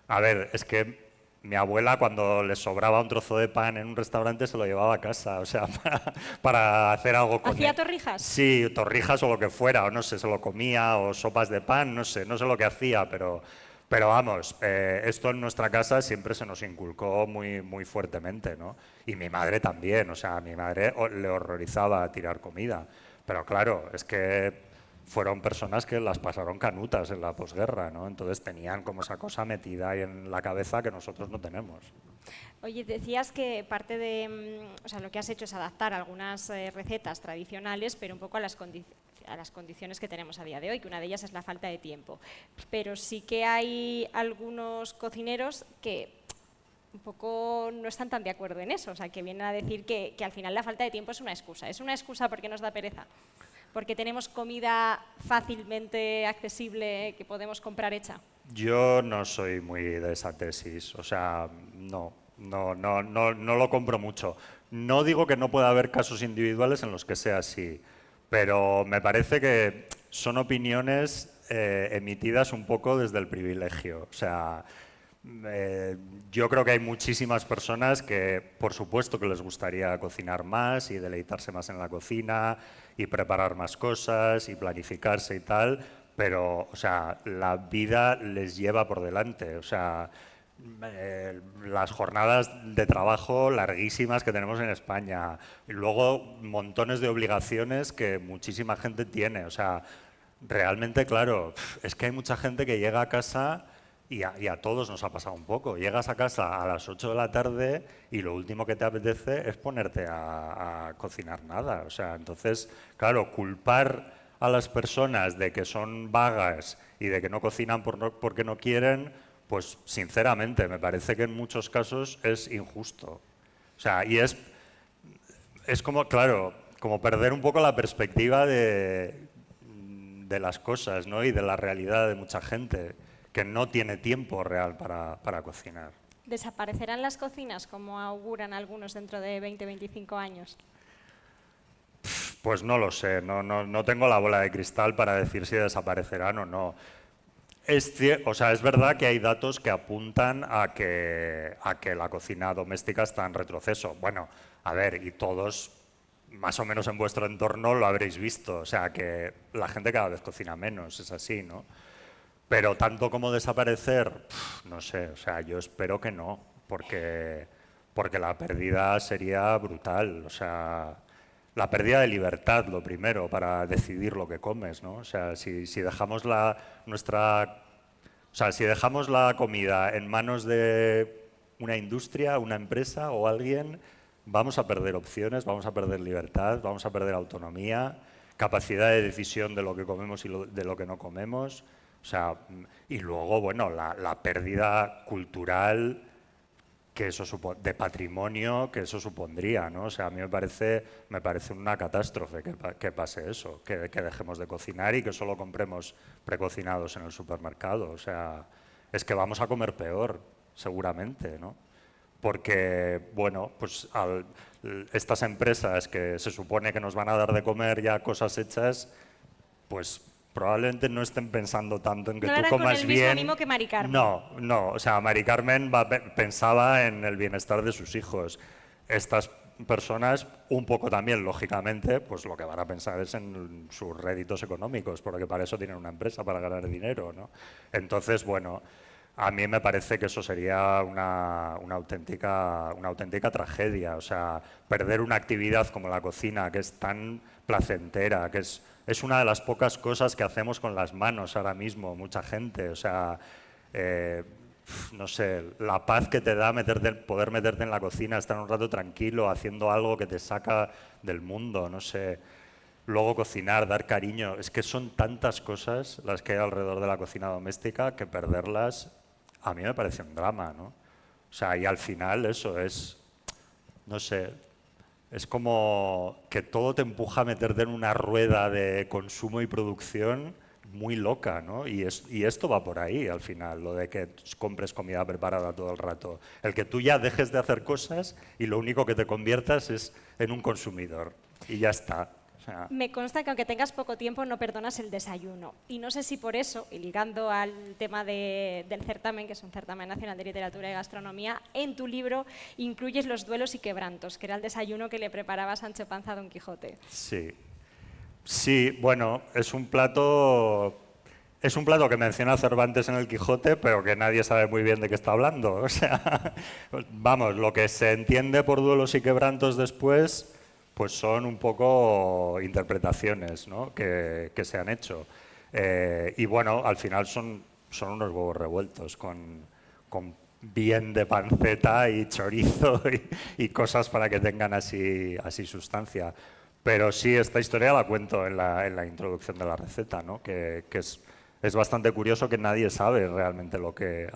a ver, es que mi abuela cuando le sobraba un trozo de pan en un restaurante se lo llevaba a casa, o sea, para hacer algo con ¿Hacía él. torrijas? Sí, torrijas o lo que fuera, o no sé, se lo comía, o sopas de pan, no sé lo que hacía, pero vamos, esto en nuestra casa siempre se nos inculcó muy, muy fuertemente, ¿no? Y mi madre también, o sea, a mi madre le horrorizaba tirar comida, pero claro, es que fueron personas que las pasaron canutas en la posguerra, ¿no? Entonces tenían como esa cosa metida ahí en la cabeza que nosotros no tenemos. Oye, decías que parte de, o sea, lo que has hecho es adaptar algunas recetas tradicionales, pero un poco a las condiciones que tenemos a día de hoy, que una de ellas es la falta de tiempo. Pero sí que hay algunos cocineros que un poco no están tan de acuerdo en eso, o sea, que vienen a decir que al final la falta de tiempo es una excusa. ¿Es una excusa porque nos da pereza? Porque tenemos comida fácilmente accesible que podemos comprar hecha. Yo no soy muy de esa tesis, o sea, no lo compro mucho. No digo que no pueda haber casos individuales en los que sea así, pero me parece que son opiniones emitidas un poco desde el privilegio. O sea, yo creo que hay muchísimas personas que, por supuesto, que les gustaría cocinar más y deleitarse más en la cocina y preparar más cosas y planificarse y tal, pero, o sea, la vida les lleva por delante. O sea, las jornadas de trabajo larguísimas que tenemos en España y luego montones de obligaciones que muchísima gente tiene. O sea, realmente, claro, es que hay mucha gente que llega a casa y a todos nos ha pasado un poco. Llegas a casa a las 8 de la tarde y lo último que te apetece es ponerte a cocinar nada. O sea, entonces, claro, culpar a las personas de que son vagas y de que no cocinan porque no quieren, pues sinceramente me parece que en muchos casos es injusto. O sea, y es como, claro, como perder un poco la perspectiva de las cosas, ¿no? Y de la realidad de mucha gente que no tiene tiempo real para cocinar. ¿Desaparecerán las cocinas como auguran algunos dentro de 20-25 años? Pues no lo sé, no tengo la bola de cristal para decir si desaparecerán o no. O sea, es verdad que hay datos que apuntan a que la cocina doméstica está en retroceso. Bueno, a ver, y todos, más o menos en vuestro entorno, lo habréis visto. O sea, que la gente cada vez cocina menos, es así, ¿no? Pero tanto como desaparecer, no sé, o sea, yo espero que no, porque la pérdida sería brutal. O sea, la pérdida de libertad, lo primero, para decidir lo que comes, ¿no? O sea, si dejamos si dejamos la comida en manos de una industria, una empresa o alguien, vamos a perder opciones, vamos a perder libertad, vamos a perder autonomía, capacidad de decisión de lo que comemos y de lo que no comemos. O sea, y luego, bueno, la pérdida cultural que eso de patrimonio que eso supondría, ¿no? O sea, a mí me parece una catástrofe que pase eso, que dejemos de cocinar y que solo compremos precocinados en el supermercado. O sea, es que vamos a comer peor, seguramente, ¿no? Porque, bueno, pues estas empresas que se supone que nos van a dar de comer ya cosas hechas, pues probablemente no estén pensando tanto en que No lo tú harán con comas el mismo bien. mimo que Mari Carmen. No, o sea, Mari Carmen pensaba en el bienestar de sus hijos. Estas personas, un poco también, lógicamente, pues lo que van a pensar es en sus réditos económicos, porque para eso tienen una empresa, para ganar dinero, ¿no? Entonces, bueno, a mí me parece que eso sería una auténtica tragedia. O sea, perder una actividad como la cocina, que es tan placentera, que es una de las pocas cosas que hacemos con las manos ahora mismo, mucha gente. O sea, no sé, la paz que te da poder meterte en la cocina, estar un rato tranquilo, haciendo algo que te saca del mundo, no sé. Luego cocinar, dar cariño, es que son tantas cosas las que hay alrededor de la cocina doméstica que perderlas a mí me parece un drama, ¿no? O sea, y al final eso es, no sé, es como que todo te empuja a meterte en una rueda de consumo y producción muy loca, ¿no? Y esto va por ahí al final, lo de que compres comida preparada todo el rato. El que tú ya dejes de hacer cosas y lo único que te conviertas es en un consumidor. Y ya está. O sea, Me consta que aunque tengas poco tiempo no perdonas el desayuno. Y no sé si por eso, y ligando al tema del certamen, que es un certamen nacional de literatura y gastronomía, en tu libro incluyes los duelos y quebrantos, que era el desayuno que le preparaba Sancho Panza a Don Quijote. sí. Sí, bueno, es un plato que menciona Cervantes en el Quijote, pero que nadie sabe muy bien de qué está hablando. O sea, vamos, lo que se entiende por duelos y quebrantos después, pues son un poco interpretaciones, ¿no? que se han hecho. Y bueno, al final son unos huevos revueltos con bien de panceta y chorizo y cosas para que tengan así sustancia. Pero sí, esta historia la cuento en la introducción de la receta, ¿no? Que es bastante curioso que nadie sabe realmente a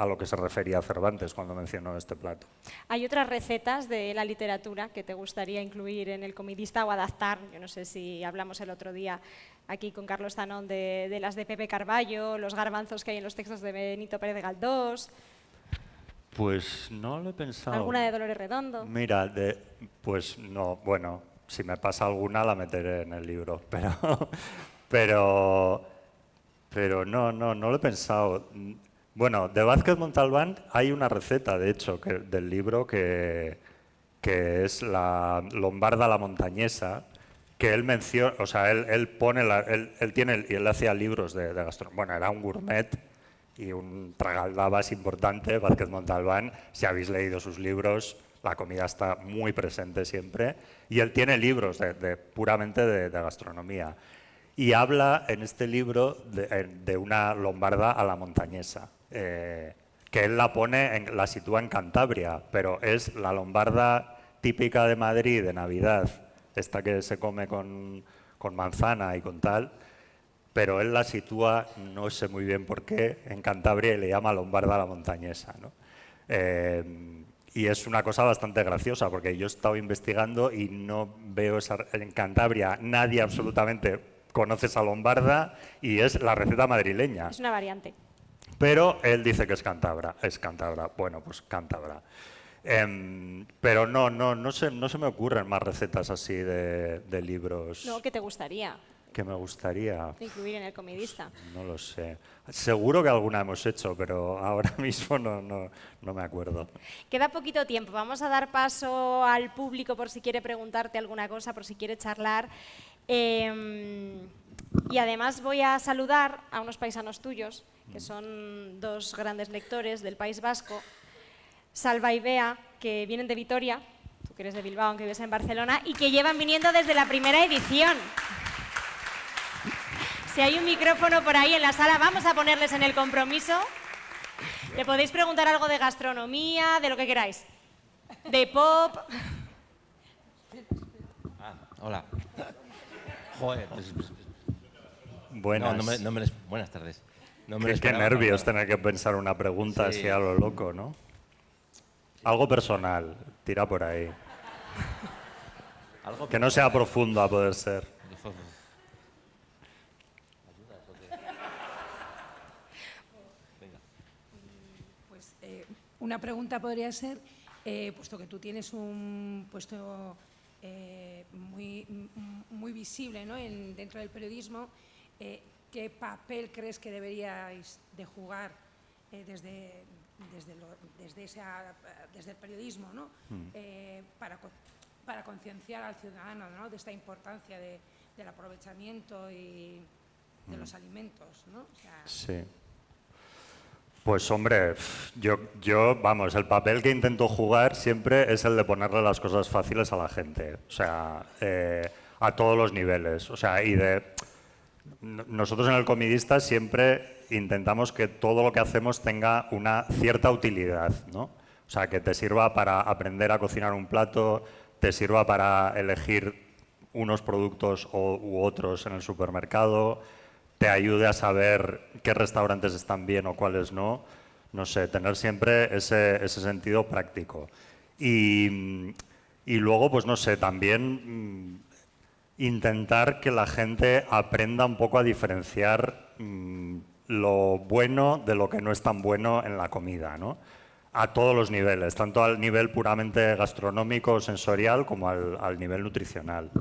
lo que se refería Cervantes cuando mencionó este plato. ¿Hay otras recetas de la literatura que te gustaría incluir en el comidista o adaptar? Yo no sé si hablamos el otro día aquí con Carlos Zanón de las de Pepe Carballo, los garbanzos que hay en los textos de Benito Pérez Galdós, Pues no lo he pensado. alguna de Dolores Redondo. Mira, pues no, bueno, si me pasa alguna la meteré en el libro, pero, pero no lo he pensado. Bueno, de Vázquez Montalbán hay una receta, de hecho, del libro que es la lombarda a la montañesa, que él menciona, o sea, él pone, y él hacía libros de gastronomía. Bueno, era un gourmet y un tragaldabas importante, Vázquez Montalbán. Si habéis leído sus libros, la comida está muy presente siempre. Y él tiene libros puramente de gastronomía. Y habla en este libro de una lombarda a la montañesa, que él la sitúa en Cantabria, pero es la lombarda típica de Madrid de Navidad, esta que se come con manzana y con tal, pero él la sitúa, no sé muy bien por qué, en Cantabria y le llama lombarda a la montañesa, ¿no? Y es una cosa bastante graciosa, porque yo he estado investigando y no veo en Cantabria nadie absolutamente conoce esa lombarda y es la receta madrileña. Es una variante. Pero él dice que es cántabra. Bueno, pues cántabra. Pero no se me ocurren más recetas así de libros No, ¿qué te gustaría que me gustaría. incluir en el comidista? No lo sé. Seguro que alguna hemos hecho, pero ahora mismo no me acuerdo. Queda poquito tiempo. Vamos a dar paso al público por si quiere preguntarte alguna cosa, por si quiere charlar. Y además voy a saludar a unos paisanos tuyos, que son dos grandes lectores del País Vasco, Salva y Bea, que vienen de Vitoria, tú que eres de Bilbao, aunque vives en Barcelona, y que llevan viniendo desde la primera edición. Si hay un micrófono por ahí en la sala, vamos a ponerles en el compromiso. Le podéis preguntar algo de gastronomía, de lo que queráis. De pop. Hola. Joder, Buenas. buenas tardes. Qué nervios tener que pensar una pregunta así a lo loco, ¿no? Algo personal, tira por ahí. Que no sea profundo a poder ser. Pues una pregunta podría ser, puesto que tú tienes un puesto muy visible, ¿no? Dentro del periodismo, ¿qué papel crees que deberíais de jugar desde el periodismo, ¿no? Para concienciar al ciudadano, ¿no? De esta importancia del aprovechamiento y de los alimentos, ¿no? O sea, Sí. Pues hombre, vamos, el papel que intento jugar siempre es el de ponerle las cosas fáciles a la gente, o sea, a todos los niveles, o sea, nosotros en El Comidista siempre intentamos que todo lo que hacemos tenga una cierta utilidad, ¿no? O sea, que te sirva para aprender a cocinar un plato, te sirva para elegir unos productos u otros en el supermercado, te ayude a saber qué restaurantes están bien o cuáles no. No sé, tener siempre ese sentido práctico. Y luego, pues no sé, también intentar que la gente aprenda un poco a diferenciar lo bueno de lo que no es tan bueno en la comida, ¿no? A todos los niveles, tanto al nivel puramente gastronómico, sensorial, como al nivel nutricional.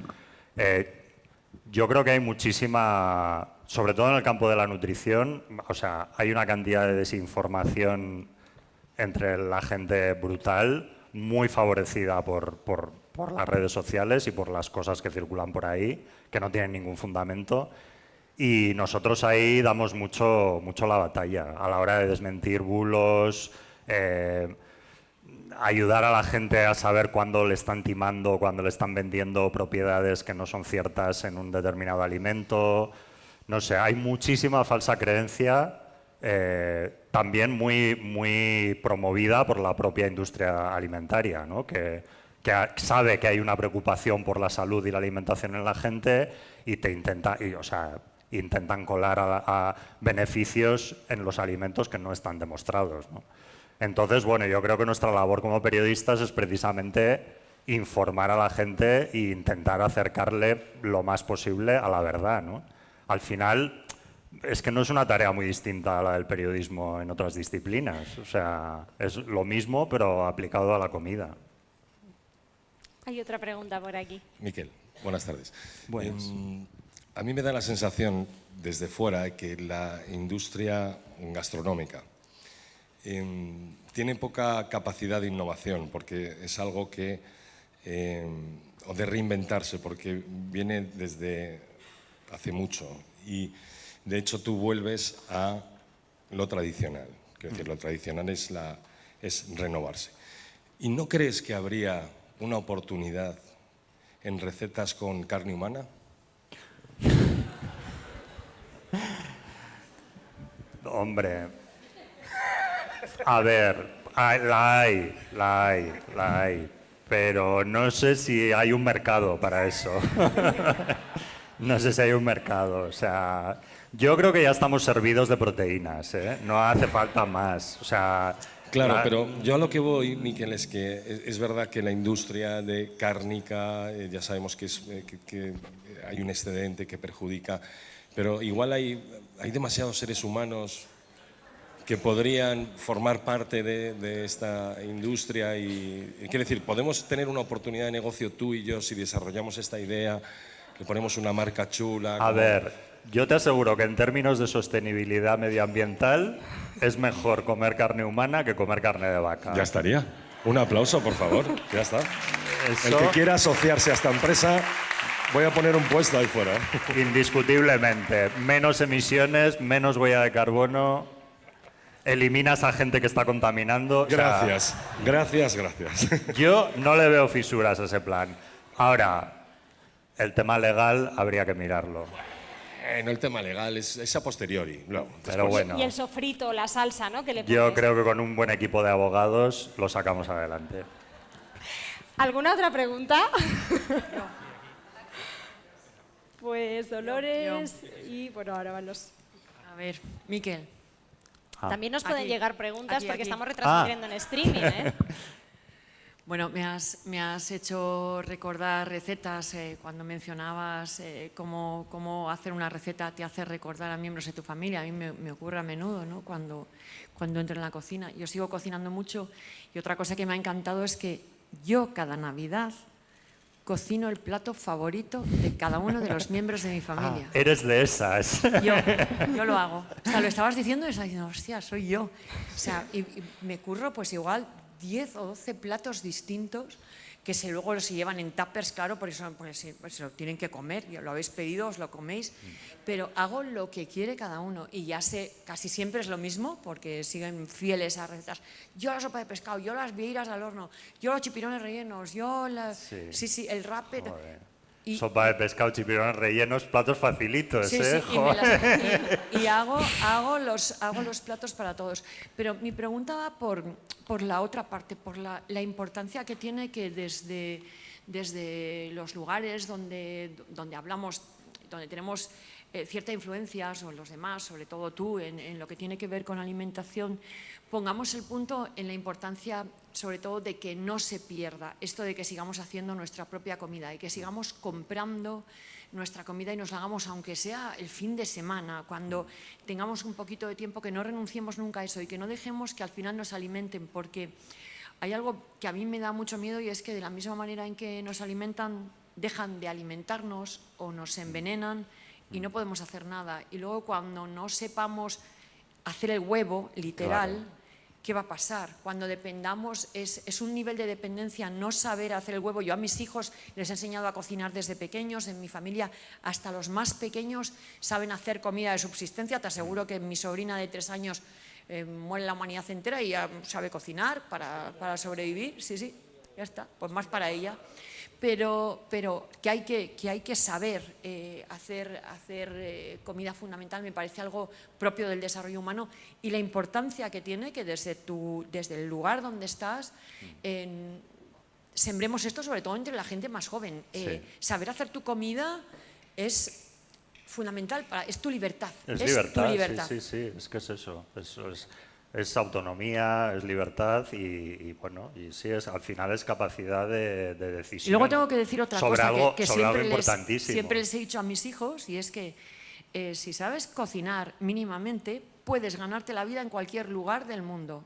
Yo creo que hay muchísima, sobre todo en el campo de la nutrición, o sea, hay una cantidad de desinformación entre la gente brutal, muy favorecida por las redes sociales y por las cosas que circulan por ahí, que no tienen ningún fundamento. Y nosotros ahí damos mucho la batalla a la hora de desmentir bulos, ayudar a la gente a saber cuándo le están timando, cuándo le están vendiendo propiedades que no son ciertas en un determinado alimento. No sé, hay muchísima falsa creencia, también muy promovida por la propia industria alimentaria, ¿no? que sabe que hay una preocupación por la salud y la alimentación en la gente y intentan colar a beneficios en los alimentos que no están demostrados, ¿no? Entonces, bueno, yo creo que nuestra labor como periodistas es precisamente informar a la gente e intentar acercarle lo más posible a la verdad, ¿no? Al final, es que no es una tarea muy distinta a la del periodismo en otras disciplinas. O sea, es lo mismo, pero aplicado a la comida. Hay otra pregunta por aquí. Miquel, buenas tardes. Buenas. A mí me da la sensación, desde fuera, que la industria gastronómica tiene poca capacidad de innovación, porque es algo que, o de reinventarse, porque viene desde hace mucho. Y, de hecho, tú vuelves a lo tradicional. Quiero decir, lo tradicional es renovarse. ¿Y no crees que habría una oportunidad en recetas con carne humana? Hombre, a ver, la hay, pero no sé si hay un mercado para eso. No sé si hay un mercado, o sea, yo creo que ya estamos servidos de proteínas, ¿eh? No hace falta más, o sea... Claro, pero yo a lo que voy, Miquel, es que es verdad que la industria de cárnica, ya sabemos que hay un excedente que perjudica, pero igual hay demasiados seres humanos que podrían formar parte de esta industria y quiero decir, podemos tener una oportunidad de negocio tú y yo si desarrollamos esta idea, le ponemos una marca chula. A ver, yo te aseguro que en términos de sostenibilidad medioambiental es mejor comer carne humana que comer carne de vaca. Ya estaría. Un aplauso, por favor. Ya está. Eso... El que quiera asociarse a esta empresa, voy a poner un puesto ahí fuera. Indiscutiblemente. Menos emisiones, menos huella de carbono. Eliminas a gente que está contaminando. Gracias, o sea, gracias. Yo no le veo fisuras a ese plan. Ahora, el tema legal habría que mirarlo. No el tema legal, es a posteriori. No, pero bueno, Y el sofrito, la salsa, ¿no? Que le yo pones. creo que con un buen equipo de abogados lo sacamos adelante. ¿Alguna otra pregunta? Pues Dolores y bueno, ahora van los... A ver, Miquel. También nos pueden Aquí, llegar preguntas aquí, porque aquí. estamos retransmitiendo en streaming, ¿eh? Bueno, me has hecho recordar recetas cuando mencionabas cómo hacer una receta te hace recordar a miembros de tu familia. A mí me ocurre a menudo, ¿no? Cuando entro en la cocina. Yo sigo cocinando mucho y otra cosa que me ha encantado es que yo cada Navidad cocino el plato favorito de cada uno de los miembros de mi familia. Eres de esas. Yo lo hago. O sea, lo estabas diciendo y estaba diciendo, hostia, soy yo. O sea, y me curro pues igual 10 o 12 platos distintos que luego se llevan en tuppers, claro, por eso pues se lo tienen que comer, lo habéis pedido, os lo coméis, pero hago lo que quiere cada uno y ya sé, casi siempre es lo mismo, porque siguen fieles a recetas. Yo la sopa de pescado, yo las vieiras al horno, yo los chipirones rellenos, yo sí, el rape. Sopa de pescado, chipirones rellenos, platos facilitos, sí, ¿eh? Sí, y hago los platos para todos. Pero mi pregunta va por la otra parte, por la importancia que tiene que desde los lugares donde hablamos, donde tenemos cierta influencia sobre los demás, sobre todo tú, en lo que tiene que ver con alimentación, pongamos el punto en la importancia, sobre todo, de que no se pierda esto de que sigamos haciendo nuestra propia comida y que sigamos comprando nuestra comida y nos la hagamos, aunque sea el fin de semana, cuando tengamos un poquito de tiempo, que no renunciemos nunca a eso y que no dejemos que al final nos alimenten, porque hay algo que a mí me da mucho miedo y es que de la misma manera en que nos alimentan, dejan de alimentarnos o nos envenenan y no podemos hacer nada. Y luego cuando no sepamos hacer el huevo, literal, Claro. ¿qué va a pasar? Cuando dependamos, es un nivel de dependencia no saber hacer el huevo. Yo a mis hijos les he enseñado a cocinar desde pequeños, en mi familia hasta los más pequeños saben hacer comida de subsistencia. Te aseguro que mi sobrina de 3 años muere la humanidad entera y ya sabe cocinar para sobrevivir. Sí, ya está, pues más para ella. Pero que hay que saber hacer comida fundamental, me parece algo propio del desarrollo humano y la importancia que tiene que desde el lugar donde estás sembremos esto, sobre todo entre la gente más joven. Saber hacer tu comida es fundamental, es tu libertad. Es tu libertad, sí, es que es eso. Es autonomía, es libertad y bueno, y sí, al final es capacidad de decisión. Y luego tengo que decir otra sobre cosa algo, que sobre algo siempre importantísimo. les he dicho a mis hijos, y es que si sabes cocinar mínimamente, puedes ganarte la vida en cualquier lugar del mundo.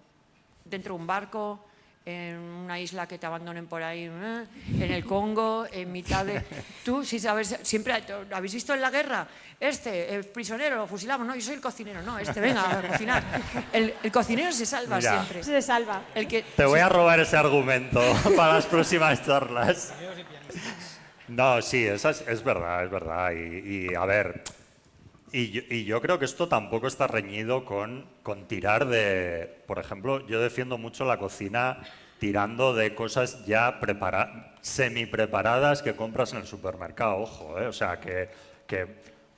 Dentro de un barco, en una isla que te abandonen por ahí, en el Congo, en mitad de... Tú, si sabes, siempre, ¿lo habéis visto en la guerra? El prisionero, lo fusilamos, no, yo soy el cocinero, no, venga, a cocinar. El cocinero se salva Mira. siempre. Se salva. Te voy a robar ese argumento para las próximas charlas. No, sí, es verdad. Y a ver, y yo creo que esto tampoco está reñido con tirar de... Por ejemplo, yo defiendo mucho la cocina tirando de cosas ya semi-preparadas que compras en el supermercado, ojo, o sea, que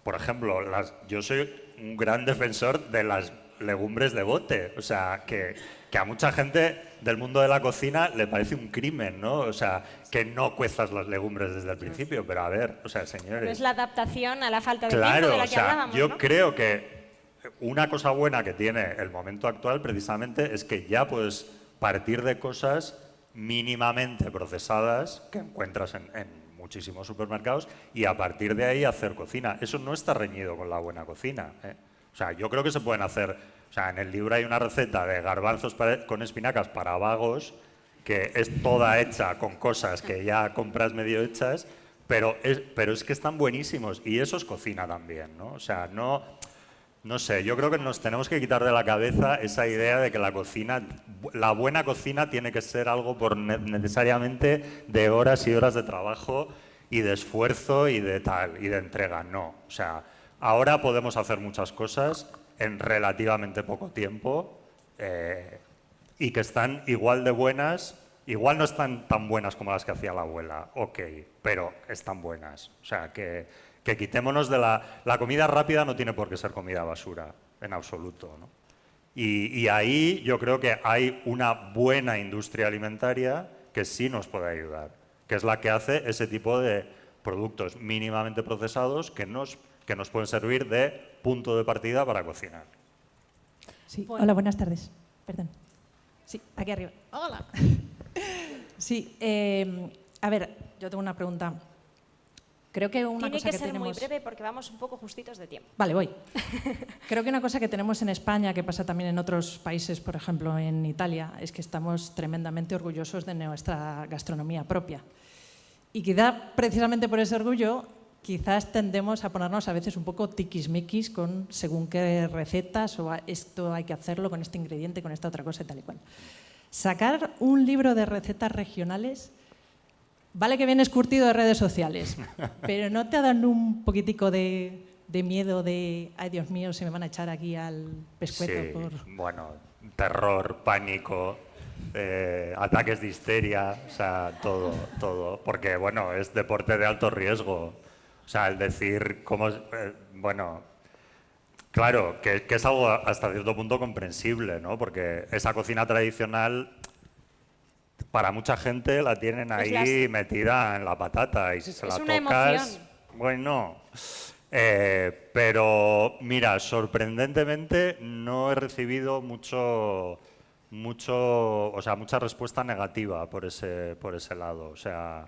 por ejemplo, yo soy un gran defensor de las legumbres de bote, o sea, que a mucha gente del mundo de la cocina le parece un crimen, ¿no? O sea, que no cuezas las legumbres desde el principio, pero a ver, o sea, señores... Es la adaptación a la falta de Claro, tiempo de la o que sea, hablábamos, yo ¿no? creo que una cosa buena que tiene el momento actual precisamente es que ya puedes partir de cosas mínimamente procesadas que encuentras en muchísimos supermercados y a partir de ahí hacer cocina. Eso no está reñido con la buena cocina, ¿eh? O sea, yo creo que se pueden hacer... O sea, en el libro hay una receta de garbanzos con espinacas para vagos que es toda hecha con cosas que ya compras medio hechas, pero es que están buenísimos y eso es cocina también, ¿no? O sea, no sé, yo creo que nos tenemos que quitar de la cabeza esa idea de que la buena cocina tiene que ser algo necesariamente de horas y horas de trabajo y de esfuerzo y de tal, y de entrega. No, o sea, ahora podemos hacer muchas cosas en relativamente poco tiempo y que están igual de buenas, igual no están tan buenas como las que hacía la abuela, ok, pero están buenas. O sea, que quitémonos de la comida rápida no tiene por qué ser comida basura, en absoluto, ¿no? Y ahí yo creo que hay una buena industria alimentaria que sí nos puede ayudar, que es la que hace ese tipo de productos mínimamente procesados que nos pueden servir de punto de partida para cocinar. Sí. Bueno. Hola, buenas tardes. Perdón. Sí, aquí arriba. Hola. Sí, a ver, yo tengo una pregunta. Creo que una Tiene cosa que ser tenemos... muy breve porque vamos un poco justitos de tiempo. Vale, voy. Creo que una cosa que tenemos en España, que pasa también en otros países, por ejemplo en Italia, es que estamos tremendamente orgullosos de nuestra gastronomía propia. Y quizá precisamente por ese orgullo, quizás tendemos a ponernos a veces un poco tiquismiquis con según qué recetas o esto hay que hacerlo con este ingrediente, con esta otra cosa y tal y cual. Sacar un libro de recetas regionales vale que vienes curtido de redes sociales, pero ¿no te dan un poquitico de miedo de, ay Dios mío, se me van a echar aquí al pescuezo? Sí, por... bueno, terror, pánico, ataques de histeria, o sea, todo. Porque, bueno, es deporte de alto riesgo. O sea, el decir cómo... bueno, claro, que es algo hasta cierto punto comprensible, ¿no? Porque esa cocina tradicional, para mucha gente la tienen ahí metida en la patata y si se la una tocas... emoción. Bueno... pero mira, sorprendentemente no he recibido mucha respuesta negativa por ese lado. O sea,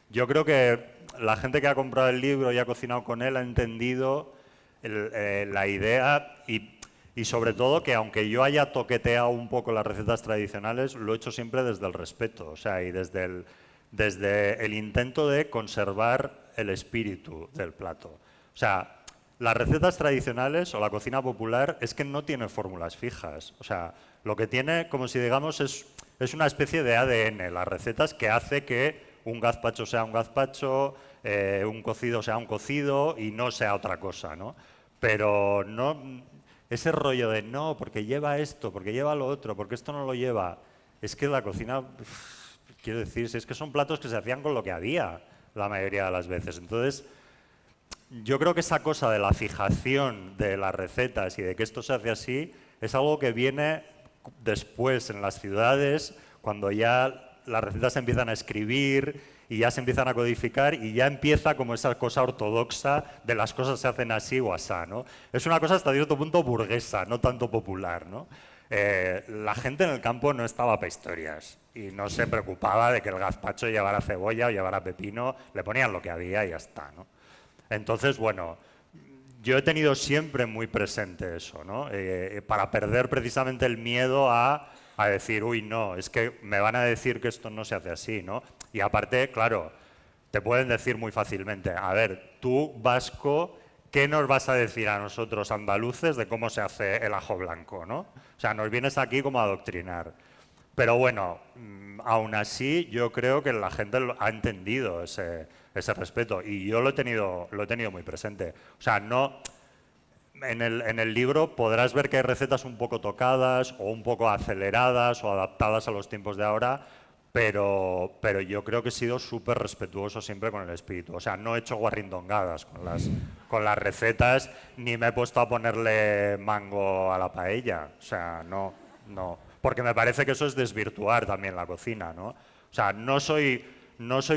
yo creo que la gente que ha comprado el libro y ha cocinado con él ha entendido la idea y sobre todo que aunque yo haya toqueteado un poco las recetas tradicionales, lo he hecho siempre desde el respeto, o sea, y desde el intento de conservar el espíritu del plato. O sea, las recetas tradicionales o la cocina popular es que no tiene fórmulas fijas. O sea, lo que tiene, como si digamos, es una especie de ADN, las recetas que hace que un gazpacho sea un gazpacho, un cocido sea un cocido y no sea otra cosa, ¿no? Pero no, ese rollo de no, porque lleva esto, porque lleva lo otro, porque esto no lo lleva. Es que la cocina, quiero decir, es que son platos que se hacían con lo que había la mayoría de las veces. Entonces, yo creo que esa cosa de la fijación de las recetas y de que esto se hace así es algo que viene después en las ciudades, cuando ya las recetas se empiezan a escribir y ya se empiezan a codificar y ya empieza como esa cosa ortodoxa de las cosas se hacen así o asá, ¿no? Es una cosa hasta cierto punto burguesa, no tanto popular, ¿no? La gente en el campo no estaba para historias y no se preocupaba de que el gazpacho llevara cebolla o llevara pepino, le ponían lo que había y ya está, ¿no? Entonces, bueno, yo he tenido siempre muy presente eso, ¿no? Para perder precisamente el miedo a decir, uy, no, es que me van a decir que esto no se hace así, ¿no? Y aparte, claro, te pueden decir muy fácilmente, a ver, tú, vasco, ¿qué nos vas a decir a nosotros andaluces de cómo se hace el ajo blanco, ¿no? O sea, nos vienes aquí como a adoctrinar. Pero bueno, aún así yo creo que la gente ha entendido ese respeto y yo lo he tenido muy presente. O sea, no, en el libro podrás ver que hay recetas un poco tocadas o un poco aceleradas o adaptadas a los tiempos de ahora, pero yo creo que he sido súper respetuoso siempre con el espíritu. O sea, no he hecho guarrindongadas con las recetas ni me he puesto a ponerle mango a la paella. O sea, no. Porque me parece que eso es desvirtuar también la cocina, ¿no? O sea, no soy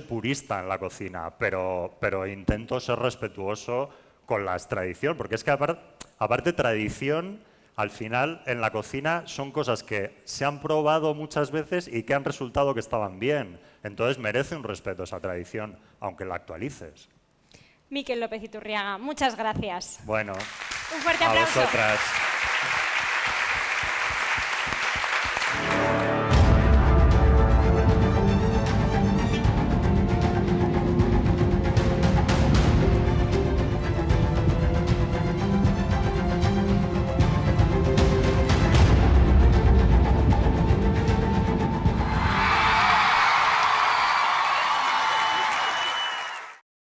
purista en la cocina, pero intento ser respetuoso con la tradición, porque es que aparte tradición, al final en la cocina son cosas que se han probado muchas veces y que han resultado que estaban bien. Entonces merece un respeto esa tradición, aunque la actualices. Miquel López Iturriaga, muchas gracias. Bueno, Un fuerte a aplauso. vosotras.